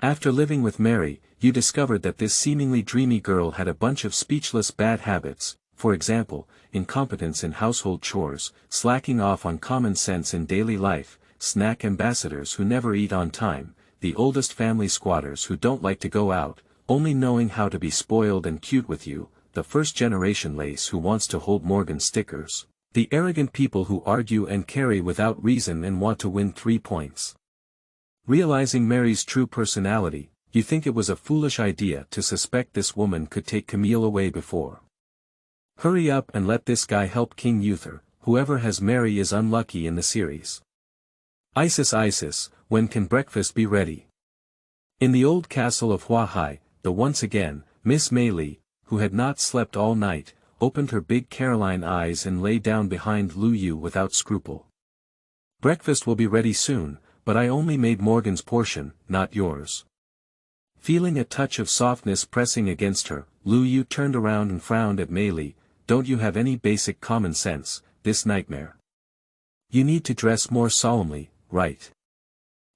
After living with Mary, you discovered that this seemingly dreamy girl had a bunch of speechless bad habits, for example, incompetence in household chores, slacking off on common sense in daily life, snack ambassadors who never eat on time, the oldest family squatters who don't like to go out, only knowing how to be spoiled and cute with you, the first-generation lace who wants to hold Morgan stickers, the arrogant people who argue and carry without reason and want to win 3 points. Realizing Mary's true personality, you think it was a foolish idea to suspect this woman could take Camille away before. Hurry up and let this guy help King Uther. Whoever has Mary is unlucky in the series. Isis, when can breakfast be ready? In the old castle of Huahai, once again, Miss Mei Li, who had not slept all night, opened her big Caroline eyes and lay down behind Liu Yu without scruple. Breakfast will be ready soon, but I only made Morgan's portion, not yours. Feeling a touch of softness pressing against her, Liu Yu turned around and frowned at Mei Li. Don't you have any basic common sense, this nightmare? You need to dress more solemnly, right?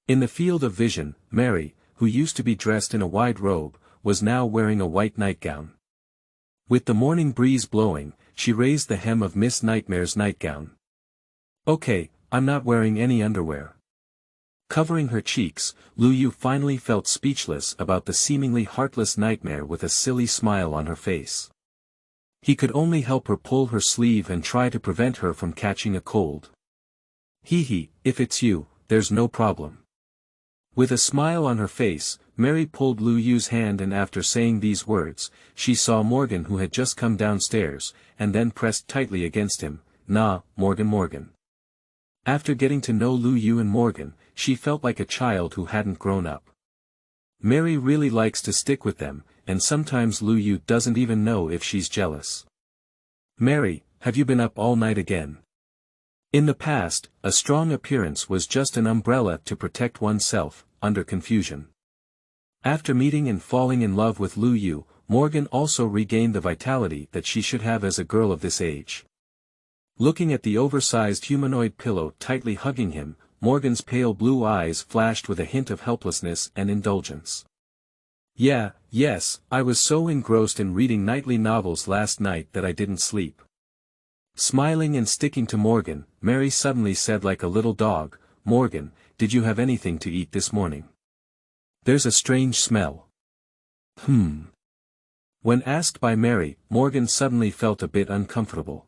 In the field of vision, Mary, who used to be dressed in a wide robe, was now wearing a white nightgown. With the morning breeze blowing, she raised the hem of Miss Nightmare's nightgown. Okay, I'm not wearing any underwear. Covering her cheeks, Liu Yu finally felt speechless about the seemingly heartless nightmare with a silly smile on her face. He could only help her pull her sleeve and try to prevent her from catching a cold. Hee, if it's you, there's no problem. With a smile on her face, Mary pulled Liu Yu's hand, and after saying these words, she saw Morgan, who had just come downstairs, and then pressed tightly against him. Nah, Morgan. After getting to know Liu Yu and Morgan, she felt like a child who hadn't grown up. Mary really likes to stick with them, and sometimes Liu Yu doesn't even know if she's jealous. Mary, have you been up all night again? In the past, a strong appearance was just an umbrella to protect oneself, under confusion. After meeting and falling in love with Liu Yu, Morgan also regained the vitality that she should have as a girl of this age. Looking at the oversized humanoid pillow tightly hugging him, Morgan's pale blue eyes flashed with a hint of helplessness and indulgence. Yes, I was so engrossed in reading nightly novels last night that I didn't sleep. Smiling and sticking to Morgan, Mary suddenly said like a little dog, Morgan, did you have anything to eat this morning? There's a strange smell. When asked by Mary, Morgan suddenly felt a bit uncomfortable.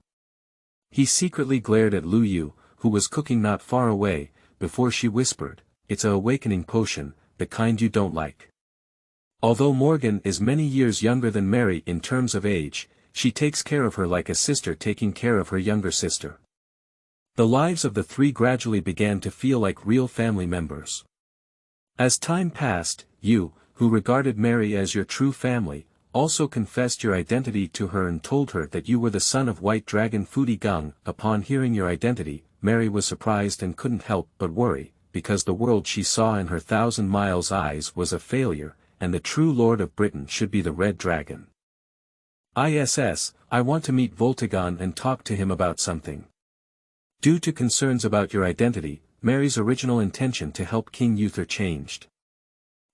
He secretly glared at Liu Yu, who was cooking not far away, before she whispered, it's a awakening potion, the kind you don't like. Although Morgan is many years younger than Mary in terms of age, she takes care of her like a sister taking care of her younger sister. The lives of the three gradually began to feel like real family members. As time passed, you, who regarded Mary as your true family, also confessed your identity to her and told her that you were the son of White Dragon Futi Geng. Upon hearing your identity, Mary was surprised and couldn't help but worry, because the world she saw in her 1,000 miles eyes was a failure, and the true Lord of Britain should be the Red Dragon. I want to meet Voltagon and talk to him about something. Due to concerns about your identity, Mary's original intention to help King Uther changed.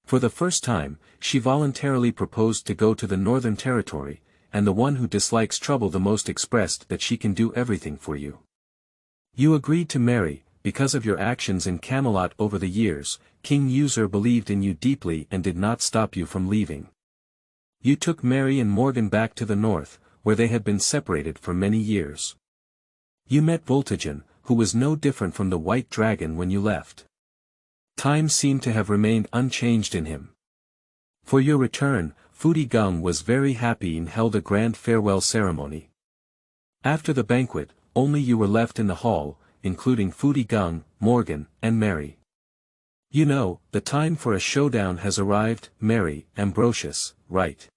For the first time, she voluntarily proposed to go to the Northern Territory, and the one who dislikes trouble the most expressed that she can do everything for you. You agreed to marry, because of your actions in Camelot over the years. King User believed in you deeply and did not stop you from leaving. You took Mary and Morgan back to the north, where they had been separated for many years. You met Voltigen, who was no different from the White Dragon when you left. Time seemed to have remained unchanged in him. For your return, Futi Geng was very happy and held a grand farewell ceremony. After the banquet, only you were left in the hall, including Futi Geng, Morgan, and Mary. You know, the time for a showdown has arrived, Mary, Ambrosius, right?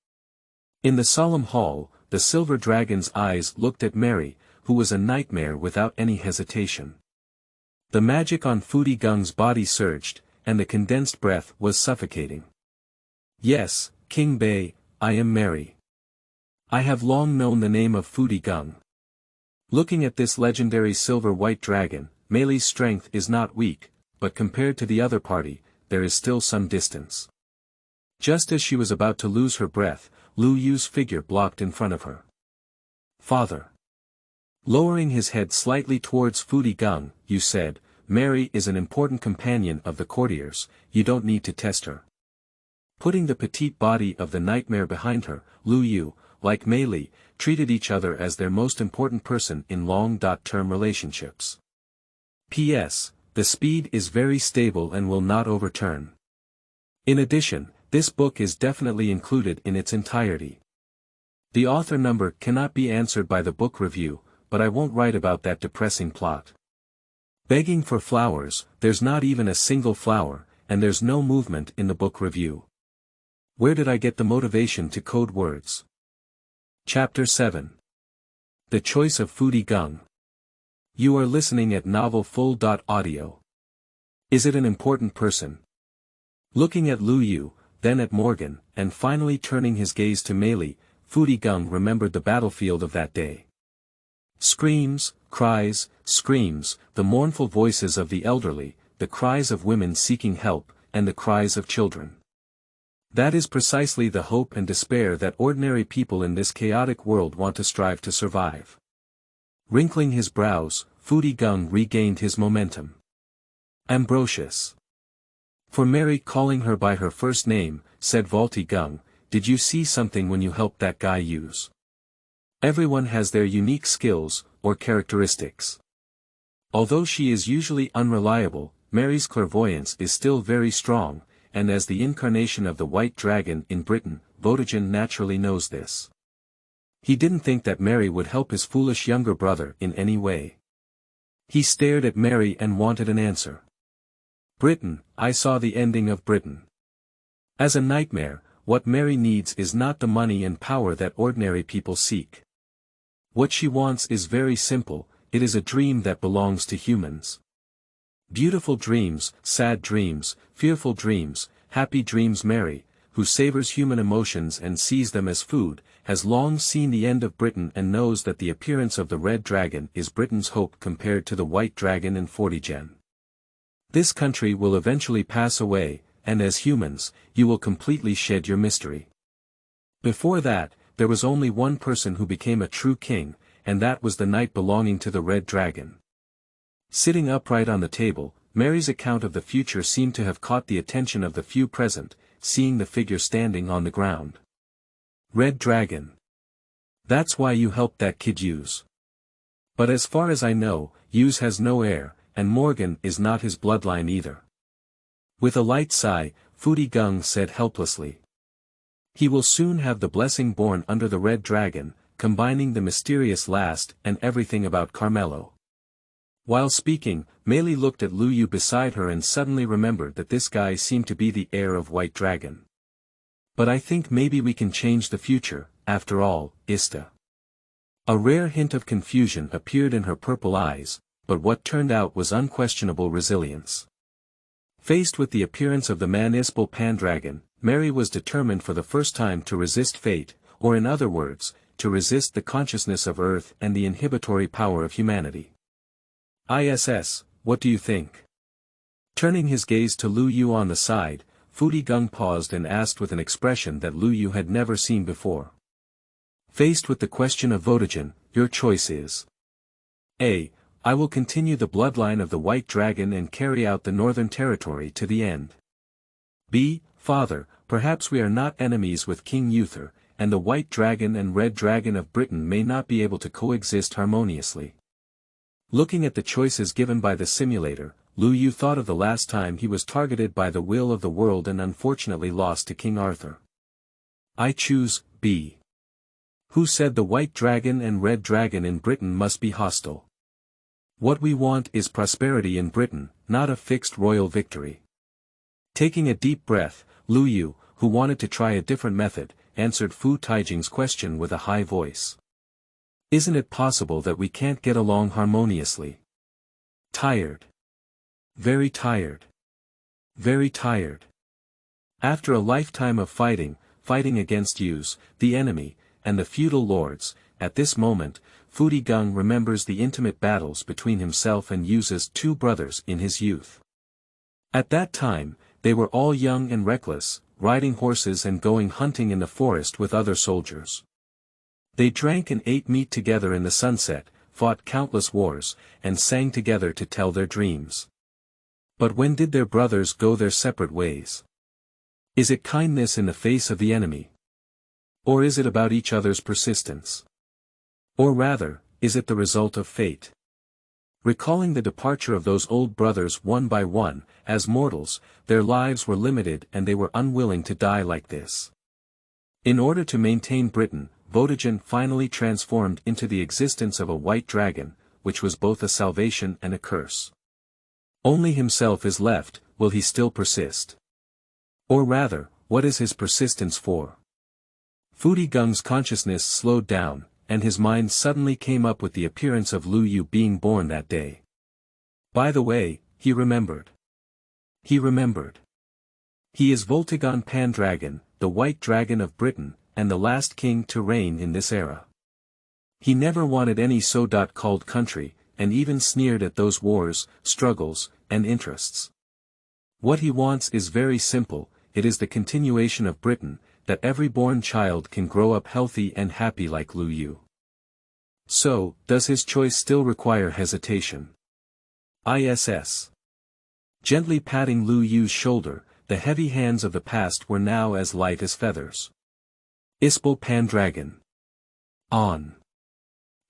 In the solemn hall, the silver dragon's eyes looked at Mary, who was a nightmare without any hesitation. The magic on Futi Geng's body surged, and the condensed breath was suffocating. Yes, Qingmei, I am Mary. I have long known the name of Futi Geng. Looking at this legendary silver-white dragon, Mei's strength is not weak, but compared to the other party, there is still some distance. Just as she was about to lose her breath, Liu Yu's figure blocked in front of her. Father. Lowering his head slightly towards Futi Geng, you said, Mary is an important companion of the courtiers, you don't need to test her. Putting the petite body of the nightmare behind her, Liu Yu, like Mei, treated each other as their most important person in long-term relationships. P.S. The speed is very stable and will not overturn. In addition, this book is definitely included in its entirety. The author number cannot be answered by the book review, but I won't write about that depressing plot. Begging for flowers, there's not even a single flower, and there's no movement in the book review. Where did I get the motivation to code words? Chapter 7. The Choice of Futi Geng. You are listening at novelfull.audio. Is it an important person? Looking at Liu Yu, then at Morgan, and finally turning his gaze to Mei, Futi Geng remembered the battlefield of that day. Screams, cries, screams, the mournful voices of the elderly, the cries of women seeking help, and the cries of children. That is precisely the hope and despair that ordinary people in this chaotic world want to strive to survive. Wrinkling his brows, Futi Geng regained his momentum. Ambrosius. For Mary calling her by her first name, said Futi Geng, did you see something when you helped that guy use? Everyone has their unique skills, or characteristics. Although she is usually unreliable, Mary's clairvoyance is still very strong, and as the incarnation of the White Dragon in Britain, Voltigen naturally knows this. He didn't think that Mary would help his foolish younger brother in any way. He stared at Mary and wanted an answer. Britain, I saw the ending of Britain. As a nightmare, what Mary needs is not the money and power that ordinary people seek. What she wants is very simple, it is a dream that belongs to humans. Beautiful dreams, sad dreams, fearful dreams, happy dreams. Mary, who savors human emotions and sees them as food, has long seen the end of Britain and knows that the appearance of the Red Dragon is Britain's hope compared to the White Dragon in Voltigen. This country will eventually pass away, and as humans, you will completely shed your mystery. Before that, there was only one person who became a true king, and that was the knight belonging to the Red Dragon. Sitting upright on the table, Mary's account of the future seemed to have caught the attention of the few present, seeing the figure standing on the ground. Red Dragon. That's why you helped that kid use. But as far as I know, Hughes has no heir, and Morgan is not his bloodline either. With a light sigh, Futi Geng said helplessly. He will soon have the blessing born under the Red Dragon, combining the mysterious last and everything about Carmelo. While speaking, Mei looked at Liu Yu beside her and suddenly remembered that this guy seemed to be the heir of White Dragon. But I think maybe we can change the future, after all, Ista. A rare hint of confusion appeared in her purple eyes, but what turned out was unquestionable resilience. Faced with the appearance of the Municipal Pandragon, Mary was determined for the first time to resist fate, or in other words, to resist the consciousness of Earth and the inhibitory power of humanity. ISS, what do you think? Turning his gaze to Liu Yu on the side, Futi Geng paused and asked with an expression that Liu Yu had never seen before. Faced with the question of Voltigen, your choice is A. I will continue the bloodline of the White Dragon and carry out the Northern Territory to the end. B. Father, perhaps we are not enemies with King Uther, and the White Dragon and Red Dragon of Britain may not be able to coexist harmoniously. Looking at the choices given by the simulator, Liu Yu thought of the last time he was targeted by the will of the world and unfortunately lost to King Arthur. I choose B. Who said the White Dragon and Red Dragon in Britain must be hostile? What we want is prosperity in Britain, not a fixed royal victory. Taking a deep breath, Liu Yu, who wanted to try a different method, answered Fu Taijing's question with a high voice. Isn't it possible that we can't get along harmoniously? Tired. Very tired. Very tired. After a lifetime of fighting against Yus, the enemy, and the feudal lords, at this moment, Futi Geng remembers the intimate battles between himself and Yu's two brothers in his youth. At that time, they were all young and reckless, riding horses and going hunting in the forest with other soldiers. They drank and ate meat together in the sunset, fought countless wars, and sang together to tell their dreams. But when did their brothers go their separate ways? Is it kindness in the face of the enemy? Or is it about each other's persistence? Or rather, is it the result of fate? Recalling the departure of those old brothers one by one, as mortals, their lives were limited and they were unwilling to die like this. In order to maintain Britain, Vortigern finally transformed into the existence of a white dragon, which was both a salvation and a curse. Only himself is left, will he still persist? Or rather, what is his persistence for? Futi Geng's consciousness slowed down, and his mind suddenly came up with the appearance of Liu Yu being born that day. By the way, he remembered. He remembered. He is Voltigon Pandragon, the White Dragon of Britain, and the last king to reign in this era. He never wanted any so-called country, and even sneered at those wars, struggles, and interests. What he wants is very simple, it is the continuation of Britain, that every born child can grow up healthy and happy like Liu Yu. So, does his choice still require hesitation? ISS. Gently patting Liu Yu's shoulder, the heavy hands of the past were now as light as feathers. Ispel Pandragon. On.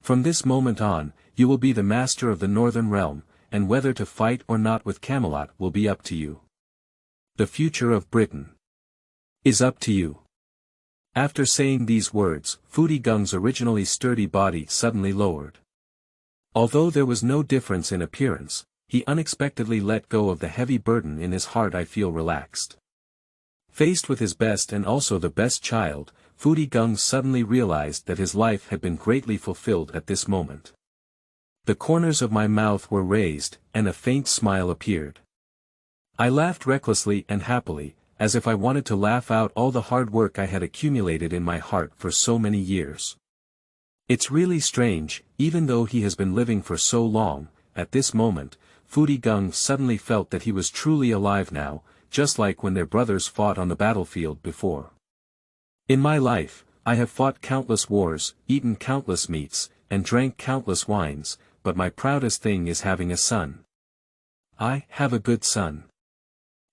From this moment on, you will be the master of the Northern Realm, and whether to fight or not with Camelot will be up to you. The future of Britain is up to you. After saying these words, Futi Geng's originally sturdy body suddenly lowered. Although there was no difference in appearance, he unexpectedly let go of the heavy burden in his heart. I feel relaxed. Faced with his best and also the best child, Futi Geng suddenly realized that his life had been greatly fulfilled at this moment. The corners of my mouth were raised, and a faint smile appeared. I laughed recklessly and happily, as if I wanted to laugh out all the hard work I had accumulated in my heart for so many years. It's really strange, even though he has been living for so long, at this moment, Futi Geng suddenly felt that he was truly alive now, just like when their brothers fought on the battlefield before. In my life, I have fought countless wars, eaten countless meats, and drank countless wines, but my proudest thing is having a son. I have a good son.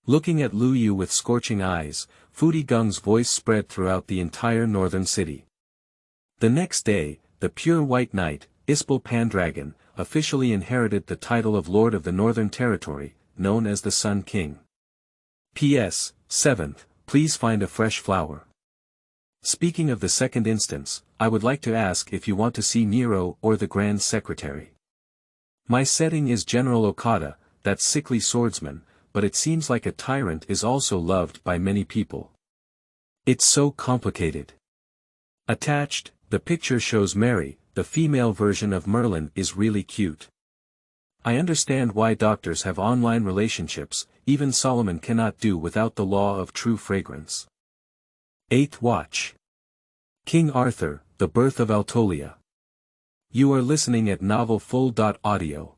Looking at Liu Yu with scorching eyes, Futi Geng's voice spread throughout the entire northern city. The next day, the pure white knight, Ispel Pandragon, officially inherited the title of Lord of the Northern Territory, known as the Sun King. P.S. 7th, please find a fresh flower. Speaking of the second instance, I would like to ask if you want to see Nero or the Grand Secretary. My setting is General Okada, that sickly swordsman, but it seems like a tyrant is also loved by many people. It's so complicated. Attached, the picture shows Mary, the female version of Merlin is really cute. I understand why doctors have online relationships, even Solomon cannot do without the law of true fragrance. 8th Watch. King Arthur, The Birth of Altolia. You are listening at novelfull.audio.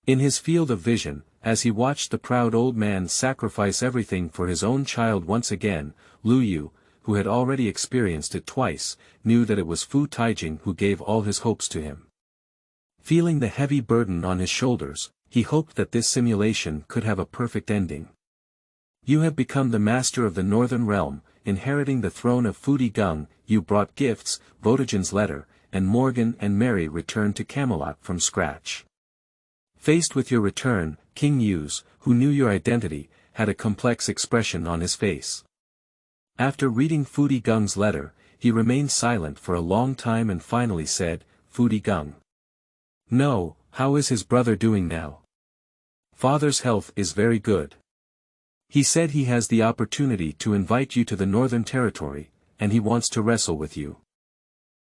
In his field of vision, as he watched the proud old man sacrifice everything for his own child once again, Liu Yu, who had already experienced it twice, knew that it was Fu Taijing who gave all his hopes to him. Feeling the heavy burden on his shoulders, he hoped that this simulation could have a perfect ending. You have become the master of the Northern Realm, inheriting the throne of Futi. You brought gifts, Votigen's letter, and Morgan and Mary returned to Camelot from scratch. Faced with your return, King Yu's, who knew your identity, had a complex expression on his face. After reading Futi letter, he remained silent for a long time and finally said, Futi. No, how is his brother doing now? Father's health is very good. He said he has the opportunity to invite you to the Northern Territory, and he wants to wrestle with you.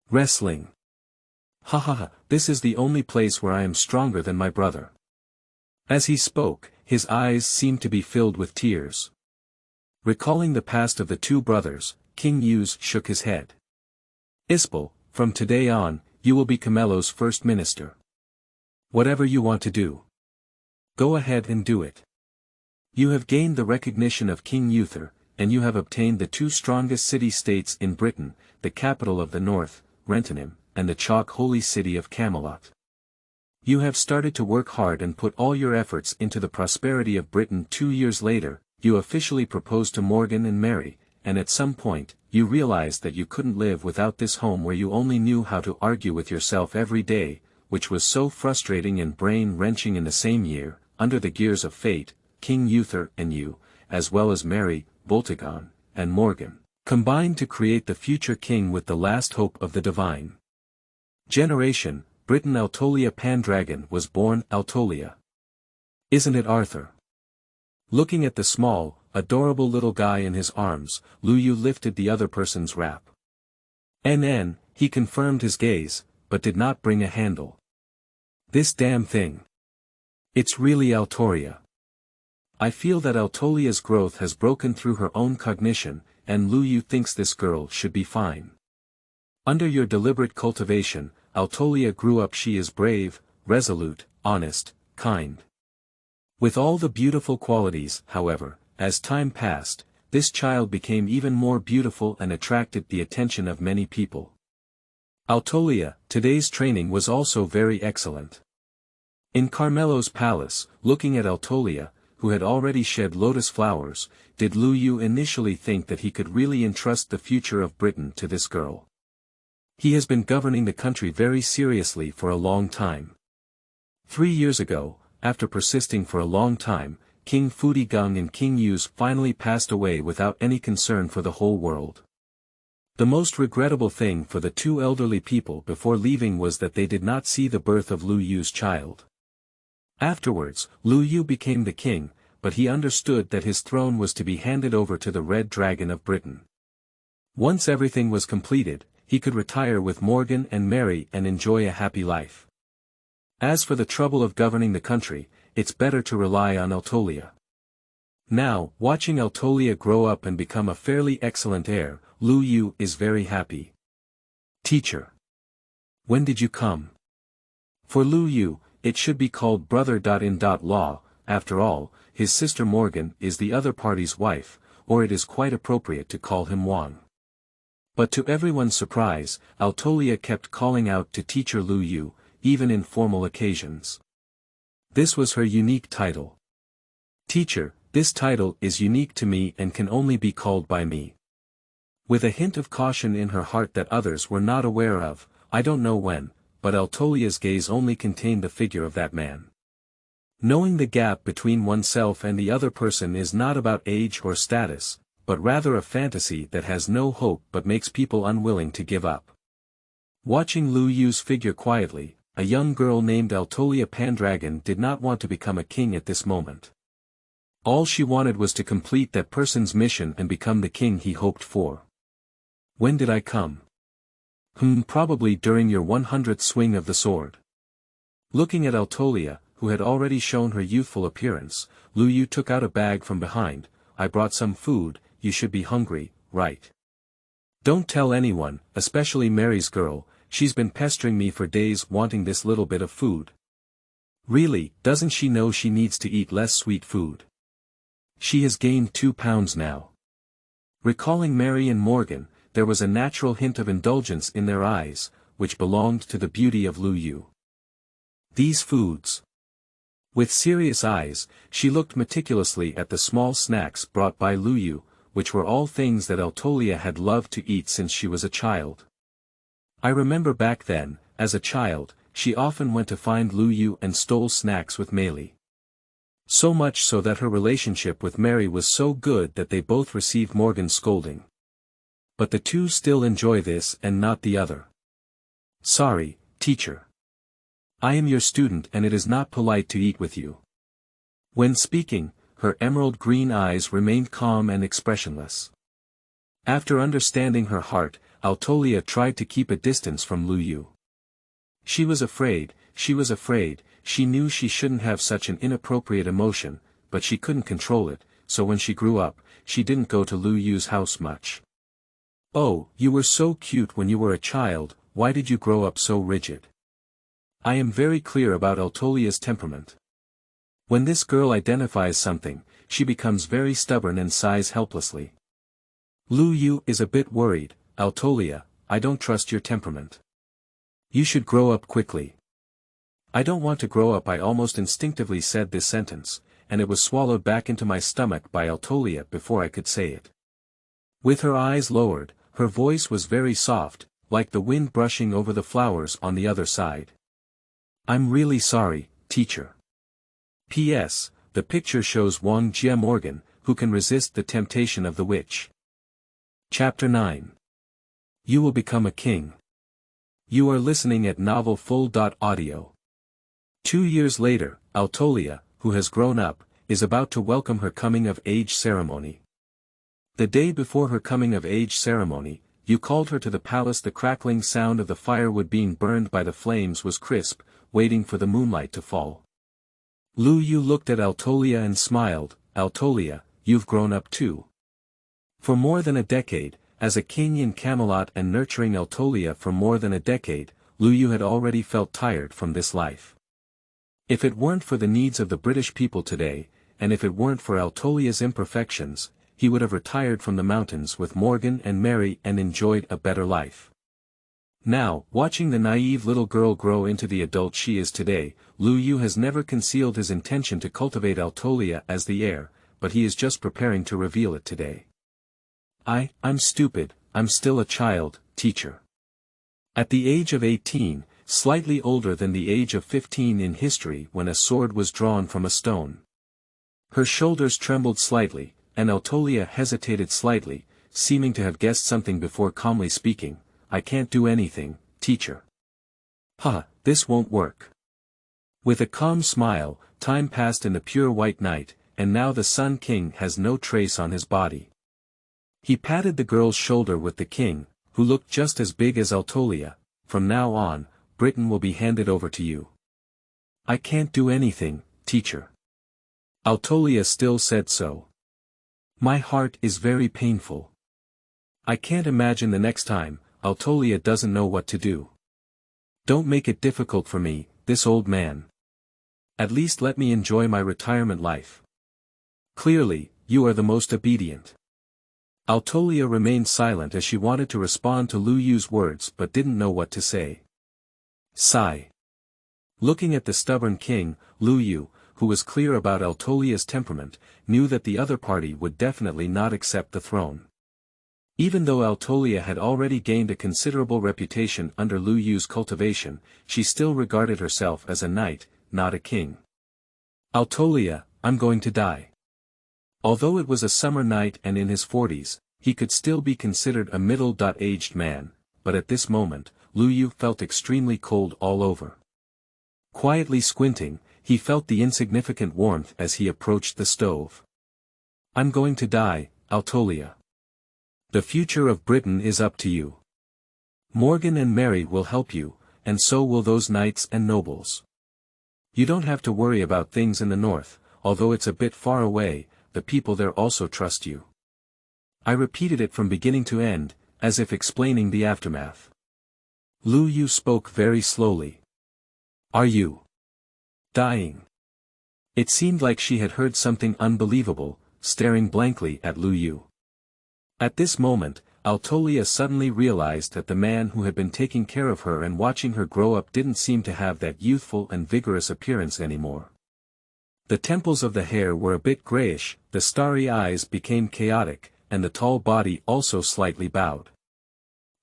Wrestling. Ha ha ha, this is the only place where I am stronger than my brother. As he spoke, his eyes seemed to be filled with tears. Recalling the past of the two brothers, King Yu shook his head. Ispel, from today on, you will be Camelo's first minister. Whatever you want to do, go ahead and do it. You have gained the recognition of King Uther, and you have obtained the two strongest city-states in Britain, the capital of the north, Rentonim, and the chalk holy city of Camelot. You have started to work hard and put all your efforts into the prosperity of Britain. 2 years later, you officially propose to Morgan and Mary, and at some point, you realized that you couldn't live without this home where you only knew how to argue with yourself every day, which was so frustrating and brain-wrenching. In the same year, under the gears of fate, King Uther and you, as well as Mary, Voltigon, and Morgan, combined to create the future king with the last hope of the divine generation, Britain. Altolia Pendragon was born. Altolia. Isn't it, Arthur? Looking at the small, adorable little guy in his arms, Liu Yu lifted the other person's wrap. He confirmed his gaze, but did not bring a handle. This damn thing. It's really Altoria. I feel that Altolia's growth has broken through her own cognition, and Liu Yu thinks this girl should be fine. Under your deliberate cultivation, Altolia grew up. She is brave, resolute, honest, kind. With all the beautiful qualities, however, as time passed, this child became even more beautiful and attracted the attention of many people. Altolia, today's training was also very excellent. In Carmelo's palace, looking at Altolia, who had already shed lotus flowers, did Liu Yu initially think that he could really entrust the future of Britain to this girl. He has been governing the country very seriously for a long time. 3 years ago, after persisting for a long time, King Futi and King Yu finally passed away without any concern for the whole world. The most regrettable thing for the two elderly people before leaving was that they did not see the birth of Liu Yu's child. Afterwards, Liu Yu became the king, but he understood that his throne was to be handed over to the Red Dragon of Britain. Once everything was completed, he could retire with Morgan and Mary and enjoy a happy life. As for the trouble of governing the country, it's better to rely on Altolia. Now, watching Altolia grow up and become a fairly excellent heir, Liu Yu is very happy. Teacher. When did you come? For Liu Yu, it should be called brother-in-law, after all, his sister Morgan is the other party's wife, or it is quite appropriate to call him Wang. But to everyone's surprise, Altolia kept calling out to teacher Liu Yu, even in formal occasions. This was her unique title. Teacher, this title is unique to me and can only be called by me. With a hint of caution in her heart that others were not aware of, I don't know when, but Altolia's gaze only contained the figure of that man. Knowing the gap between oneself and the other person is not about age or status, but rather a fantasy that has no hope but makes people unwilling to give up. Watching Liu Yu's figure quietly, a young girl named Altolia Pendragon did not want to become a king at this moment. All she wanted was to complete that person's mission and become the king he hoped for. When did I come? Probably during your 100th swing of the sword. Looking at Altolia, who had already shown her youthful appearance, Liu Yu took out a bag from behind. I brought some food, you should be hungry, right? Don't tell anyone, especially Mary's girl, she's been pestering me for days wanting this little bit of food. Really, doesn't she know she needs to eat less sweet food? She has gained 2 pounds now. Recalling Mary and Morgan, there was a natural hint of indulgence in their eyes, which belonged to the beauty of Liu Yu. These foods. With serious eyes, she looked meticulously at the small snacks brought by Liu Yu, which were all things that Altolia had loved to eat since she was a child. I remember back then, as a child, she often went to find Liu Yu and stole snacks with Meili. So much so that her relationship with Mary was so good that they both received Morgan's scolding. But the two still enjoy this and not the other. Sorry, teacher. I am your student and it is not polite to eat with you. When speaking, her emerald green eyes remained calm and expressionless. After understanding her heart, Altolia tried to keep a distance from Liu Yu. She was afraid, she knew she shouldn't have such an inappropriate emotion, but she couldn't control it, so when she grew up, she didn't go to Liu Yu's house much. Oh, you were so cute when you were a child, why did you grow up so rigid? I am very clear about Altolia's temperament. When this girl identifies something, she becomes very stubborn and sighs helplessly. Liu Yu is a bit worried. Altolia, I don't trust your temperament. You should grow up quickly. I don't want to grow up. I almost instinctively said this sentence, and it was swallowed back into my stomach by Altolia before I could say it. With her eyes lowered, her voice was very soft, like the wind brushing over the flowers on the other side. I'm really sorry, teacher. P.S. The picture shows Wang Jie Morgan, who can resist the temptation of the witch. Chapter 9. You will become a king. You are listening at novelfull.audio. 2 years later, Altolia, who has grown up, is about to welcome her coming-of-age ceremony. The day before her coming-of-age ceremony, you called her to the palace. The crackling sound of the firewood being burned by the flames was crisp, waiting for the moonlight to fall. Liu Yu looked at Altolia and smiled. Altolia, you've grown up too. For more than a decade, as a king in Camelot and nurturing Altolia for more than a decade, Liu Yu had already felt tired from this life. If it weren't for the needs of the British people today, and if it weren't for Altolia's imperfections, he would have retired from the mountains with Morgan and Mary and enjoyed a better life. Now, watching the naive little girl grow into the adult she is today, Liu Yu has never concealed his intention to cultivate Altolia as the heir, but he is just preparing to reveal it today. I'm stupid, I'm still a child, teacher. At the age of 18, slightly older than the age of 15 in history when a sword was drawn from a stone. Her shoulders trembled slightly, and Altolia hesitated slightly, seeming to have guessed something before calmly speaking, I can't do anything, teacher. This won't work. With a calm smile, time passed in the pure white night, and now the Sun King has no trace on his body. He patted the girl's shoulder with the king, who looked just as big as Altolia. From now on, Britain will be handed over to you. I can't do anything, teacher. Altolia still said so. My heart is very painful. I can't imagine the next time. Altolia doesn't know what to do. Don't make it difficult for me, this old man. At least let me enjoy my retirement life. Clearly, you are the most obedient. Altolia remained silent as she wanted to respond to Liu Yu's words but didn't know what to say. Sigh. Looking at the stubborn king, Liu Yu, who was clear about Altolia's temperament, knew that the other party would definitely not accept the throne. Even though Altolia had already gained a considerable reputation under Liu Yu's cultivation, she still regarded herself as a knight, not a king. Altolia, I'm going to die. Although it was a summer night and in his 40s, he could still be considered a middle-aged man, but at this moment, Liu Yu felt extremely cold all over. Quietly squinting, he felt the insignificant warmth as he approached the stove. I'm going to die, Altolia. The future of Britain is up to you. Morgan and Mary will help you, and so will those knights and nobles. You don't have to worry about things in the north, although it's a bit far away, the people there also trust you. I repeated it from beginning to end, as if explaining the aftermath. Liu Yu spoke very slowly. Are you dying? It seemed like she had heard something unbelievable, staring blankly at Liu Yu. At this moment, Altolia suddenly realized that the man who had been taking care of her and watching her grow up didn't seem to have that youthful and vigorous appearance anymore. The temples of the hair were a bit grayish, the starry eyes became chaotic, and the tall body also slightly bowed.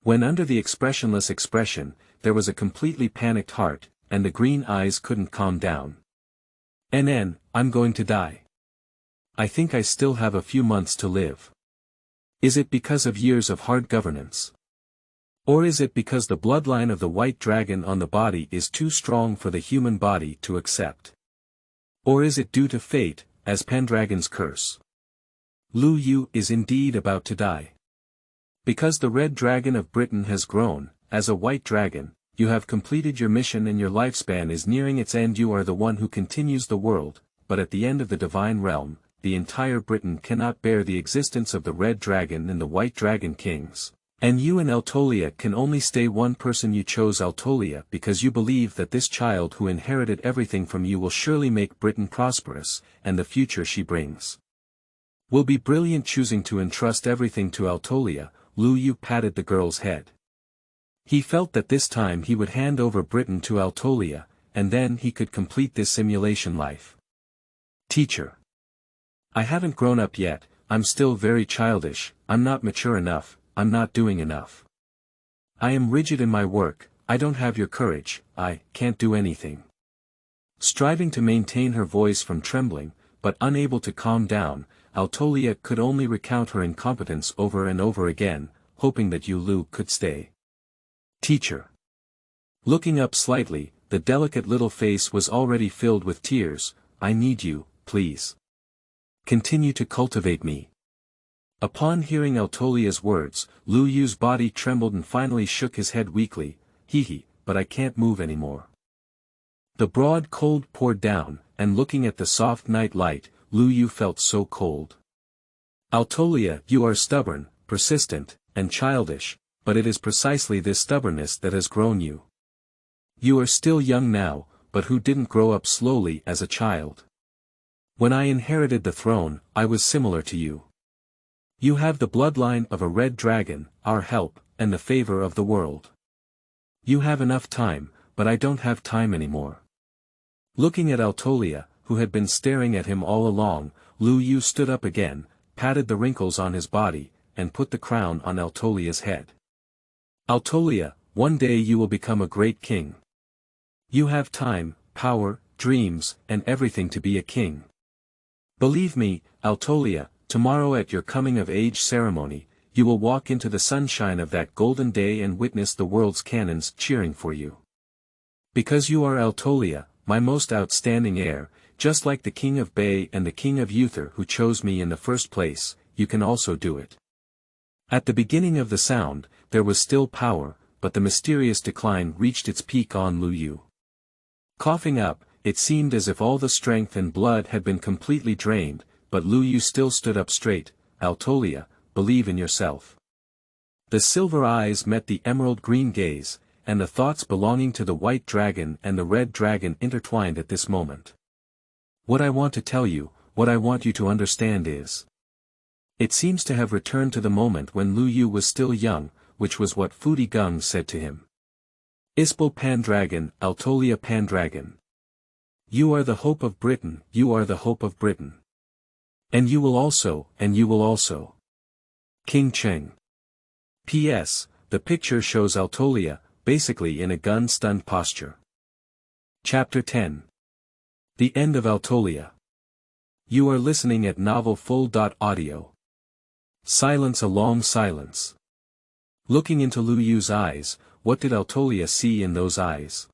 When under the expressionless expression, there was a completely panicked heart, and the green eyes couldn't calm down. I'm going to die. I think I still have a few months to live. Is it because of years of hard governance? Or is it because the bloodline of the white dragon on the body is too strong for the human body to accept? Or is it due to fate, as Pendragon's curse? Liu Yu is indeed about to die. Because the red dragon of Britain has grown, as a white dragon, you have completed your mission and your lifespan is nearing its end. You are the one who continues the world, but at the end of the divine realm, the entire Britain cannot bear the existence of the red dragon and the white dragon kings. And you and Altolia can only stay one person. You chose Altolia because you believe that this child who inherited everything from you will surely make Britain prosperous, and the future she brings will be brilliant. Choosing to entrust everything to Altolia, Liu Yu patted the girl's head. He felt that this time he would hand over Britain to Altolia, and then he could complete this simulation life. Teacher. I haven't grown up yet, I'm still very childish, I'm not mature enough, I'm not doing enough. I am rigid in my work, I don't have your courage, I can't do anything. Striving to maintain her voice from trembling, but unable to calm down, Altolia could only recount her incompetence over and over again, hoping that Yu Lu could stay. Teacher. Looking up slightly, the delicate little face was already filled with tears. I need you, please. Continue to cultivate me. Upon hearing Altolia's words, Liu Yu's body trembled and finally shook his head weakly. But I can't move anymore. The broad cold poured down, and looking at the soft night light, Liu Yu felt so cold. Altolia, you are stubborn, persistent, and childish, but it is precisely this stubbornness that has grown you. You are still young now, but who didn't grow up slowly as a child? When I inherited the throne, I was similar to you. You have the bloodline of a red dragon, our help, and the favor of the world. You have enough time, but I don't have time anymore. Looking at Altolia, who had been staring at him all along, Liu Yu stood up again, patted the wrinkles on his body, and put the crown on Altolia's head. Altolia, one day you will become a great king. You have time, power, dreams, and everything to be a king. Believe me, Altolia, tomorrow at your coming-of-age ceremony, you will walk into the sunshine of that golden day and witness the world's cannons cheering for you. Because you are Altolia, my most outstanding heir, just like the King of Bay and the King of Uther who chose me in the first place, you can also do it. At the beginning of the sound, there was still power, but the mysterious decline reached its peak on Liu Yu. Coughing up, it seemed as if all the strength and blood had been completely drained, but Liu Yu still stood up straight. Altolia, believe in yourself. The silver eyes met the emerald green gaze, and the thoughts belonging to the white dragon and the red dragon intertwined at this moment. What I want to tell you, what I want you to understand is. It seems to have returned to the moment when Liu Yu was still young, which was what Futi Geng said to him. Ispel Pandragon, Altolia Pandragon. You are the hope of Britain, you are the hope of Britain. And you will also, and you will also. King Cheng. P.S. The picture shows Altolia, basically in a gun-stunned posture. Chapter 10. The End of Altolia. You are listening at novelfull.audio. Silence, a long silence. Looking into Liu Yu's eyes, what did Altolia see in those eyes?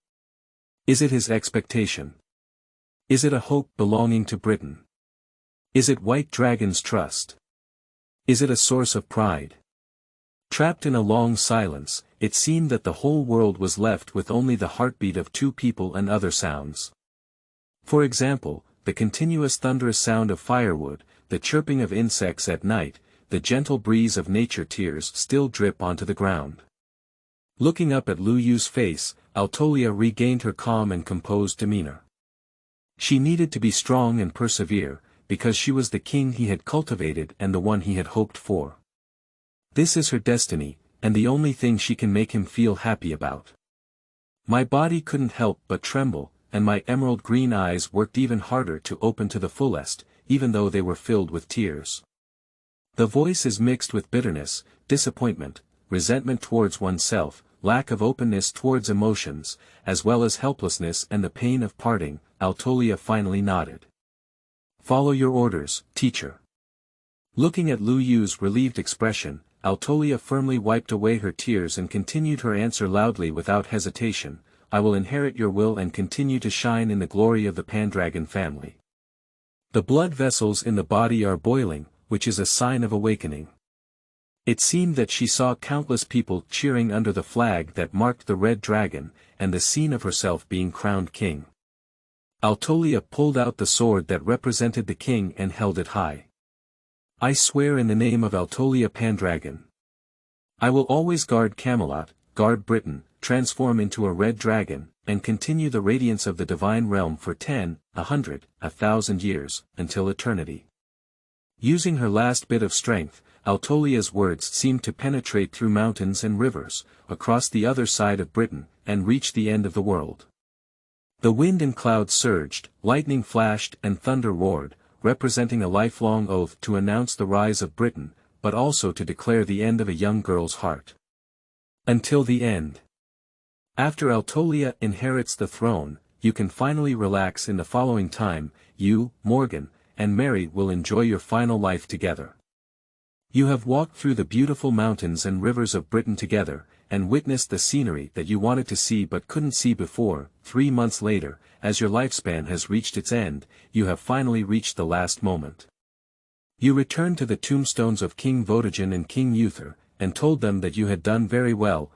Is it his expectation? Is it a hope belonging to Britain? Is it White Dragon's trust? Is it a source of pride? Trapped in a long silence, it seemed that the whole world was left with only the heartbeat of two people and other sounds. For example, the continuous thunderous sound of firewood, the chirping of insects at night, the gentle breeze of nature. Tears still drip onto the ground. Looking up at Liu Yu's face, Altolia regained her calm and composed demeanor. She needed to be strong and persevere, because she was the king he had cultivated and the one he had hoped for. This is her destiny, and the only thing she can make him feel happy about. My body couldn't help but tremble, and my emerald green eyes worked even harder to open to the fullest, even though they were filled with tears. The voice is mixed with bitterness, disappointment, resentment towards oneself, lack of openness towards emotions, as well as helplessness and the pain of parting. Altolia finally nodded. Follow your orders, teacher. Looking at Liu Yu's relieved expression, Altolia firmly wiped away her tears and continued her answer loudly without hesitation. I will inherit your will and continue to shine in the glory of the Pandragon family. The blood vessels in the body are boiling, which is a sign of awakening. It seemed that she saw countless people cheering under the flag that marked the red dragon, and the scene of herself being crowned king. Altolia pulled out the sword that represented the king and held it high. I swear in the name of Altolia Pandragon. I will always guard Camelot, guard Britain, transform into a red dragon, and continue the radiance of the divine realm for 10, 100, 1,000 years, until eternity. Using her last bit of strength, Altolia's words seemed to penetrate through mountains and rivers, across the other side of Britain, and reach the end of the world. The wind and clouds surged, lightning flashed and thunder roared, representing a lifelong oath to announce the rise of Britain, but also to declare the end of a young girl's heart. Until the end. After Altolia inherits the throne, you can finally relax in the following time. You, Morgan, and Mary will enjoy your final life together. You have walked through the beautiful mountains and rivers of Britain together, and witnessed the scenery that you wanted to see but couldn't see before. 3 months later, as your lifespan has reached its end, you have finally reached the last moment. You returned to the tombstones of King Votigen and King Uther, and told them that you had done very well,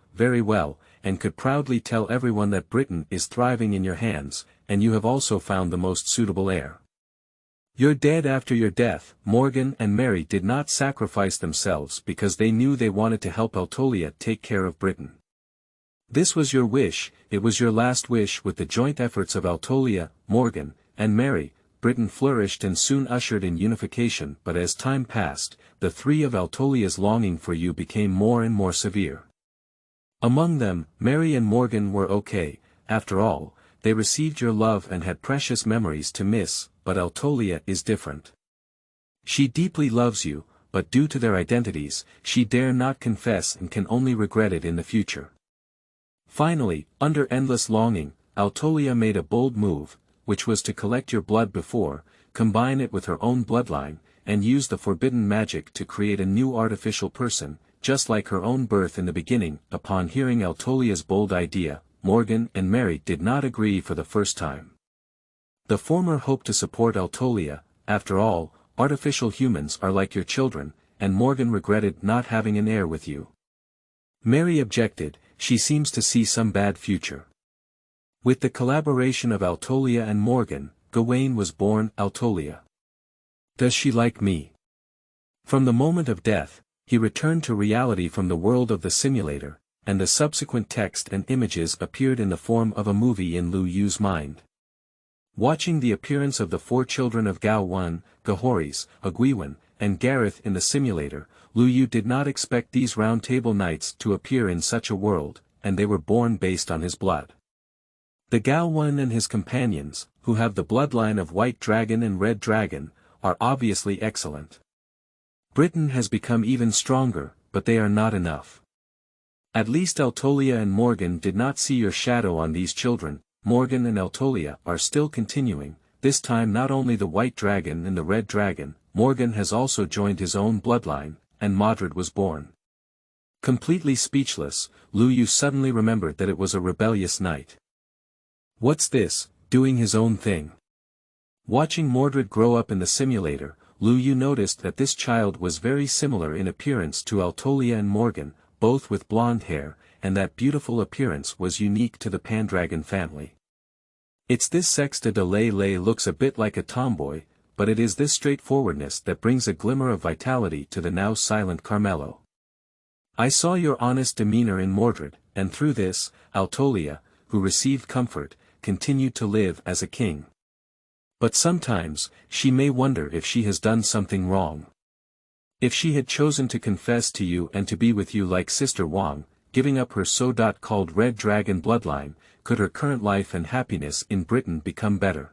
and could proudly tell everyone that Britain is thriving in your hands, and you have also found the most suitable heir. You're dead after your death. Morgan and Mary did not sacrifice themselves because they knew they wanted to help Altolia take care of Britain. This was your wish, it was your last wish. With the joint efforts of Altolia, Morgan, and Mary, Britain flourished and soon ushered in unification. But as time passed, the three of Altolia's longing for you became more and more severe. Among them, Mary and Morgan were okay. After all, they received your love and had precious memories to miss, but Altolia is different. She deeply loves you, but due to their identities, she dare not confess and can only regret it in the future. Finally, under endless longing, Altolia made a bold move, which was to collect your blood before, combine it with her own bloodline, and use the forbidden magic to create a new artificial person, just like her own birth in the beginning. Upon hearing Altolia's bold idea, Morgan and Mary did not agree for the first time. The former hoped to support Altolia. After all, artificial humans are like your children, and Morgan regretted not having an heir with you. Mary objected, she seems to see some bad future. With the collaboration of Altolia and Morgan, Gawain was born. Altolia. Does she like me? From the moment of death, he returned to reality from the world of the simulator, and the subsequent text and images appeared in the form of a movie in Liu Yu's mind. Watching the appearance of the 4 children of Gawain, Gahoris, Agwiwan, and Gareth in the simulator, Liu Yu did not expect these round-table knights to appear in such a world, and they were born based on his blood. The Gawain and his companions, who have the bloodline of White Dragon and Red Dragon, are obviously excellent. Britain has become even stronger, but they are not enough. At least Altolia and Morgan did not see your shadow on these children. Morgan and Altolia are still continuing, this time not only the White Dragon and the Red Dragon. Morgan has also joined his own bloodline, and Modred was born. Completely speechless, Liu Yu suddenly remembered that it was a rebellious knight. What's this, doing his own thing? Watching Mordred grow up in the simulator, Liu Yu noticed that this child was very similar in appearance to Altolia and Morgan, both with blonde hair, and that beautiful appearance was unique to the Pandragon family. It's this Sexta de Lay looks a bit like a tomboy, but it is this straightforwardness that brings a glimmer of vitality to the now silent Carmelo. I saw your honest demeanor in Mordred, and through this, Altolia, who received comfort, continued to live as a king. But sometimes, she may wonder if she has done something wrong. If she had chosen to confess to you and to be with you like Sister Wang, giving up her so-called Red Dragon bloodline, could her current life and happiness in Britain become better?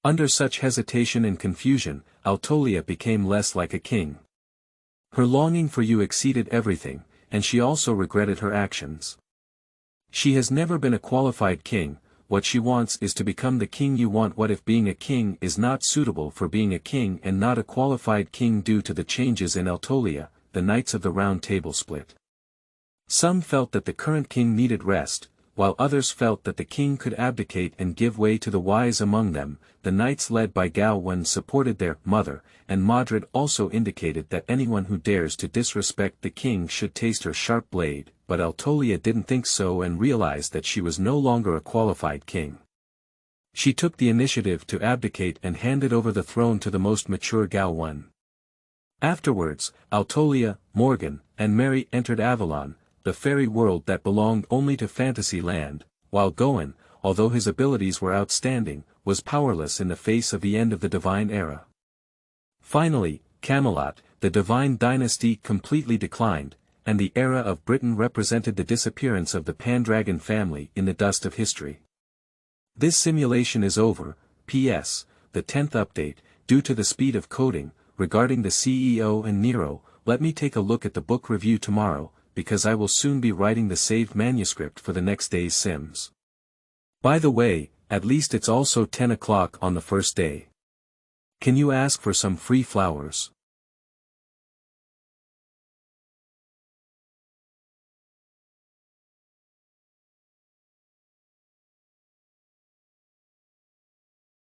Under such hesitation and confusion, Altolia became less like a king. Her longing for you exceeded everything, and she also regretted her actions. She has never been a qualified king. What she wants is to become the king you want. What if being a king is not suitable for being a king and not a qualified king due to the changes in Altolia? The Knights of the Round Table split. Some felt that the current king needed rest, while others felt that the king could abdicate and give way to the wise among them. The knights led by Gao Wen supported their mother, and Madrid also indicated that anyone who dares to disrespect the king should taste her sharp blade, but Altolia didn't think so and realized that she was no longer a qualified king. She took the initiative to abdicate and handed over the throne to the most mature Gao Wen. Afterwards, Altolia, Morgan, and Mary entered Avalon, the fairy world that belonged only to Fantasyland, while Goen, although his abilities were outstanding, was powerless in the face of the end of the divine era. Finally, Camelot, the divine dynasty completely declined, and the era of Britain represented the disappearance of the Pendragon family in the dust of history. This simulation is over. P.S. The 10th update, due to the speed of coding, regarding the CEO and Nero. Let me take a look at the book review tomorrow, because I will soon be writing the saved manuscript for the next day's Sims. By the way, at least it's also 10 o'clock on the first day. Can you ask for some free flowers?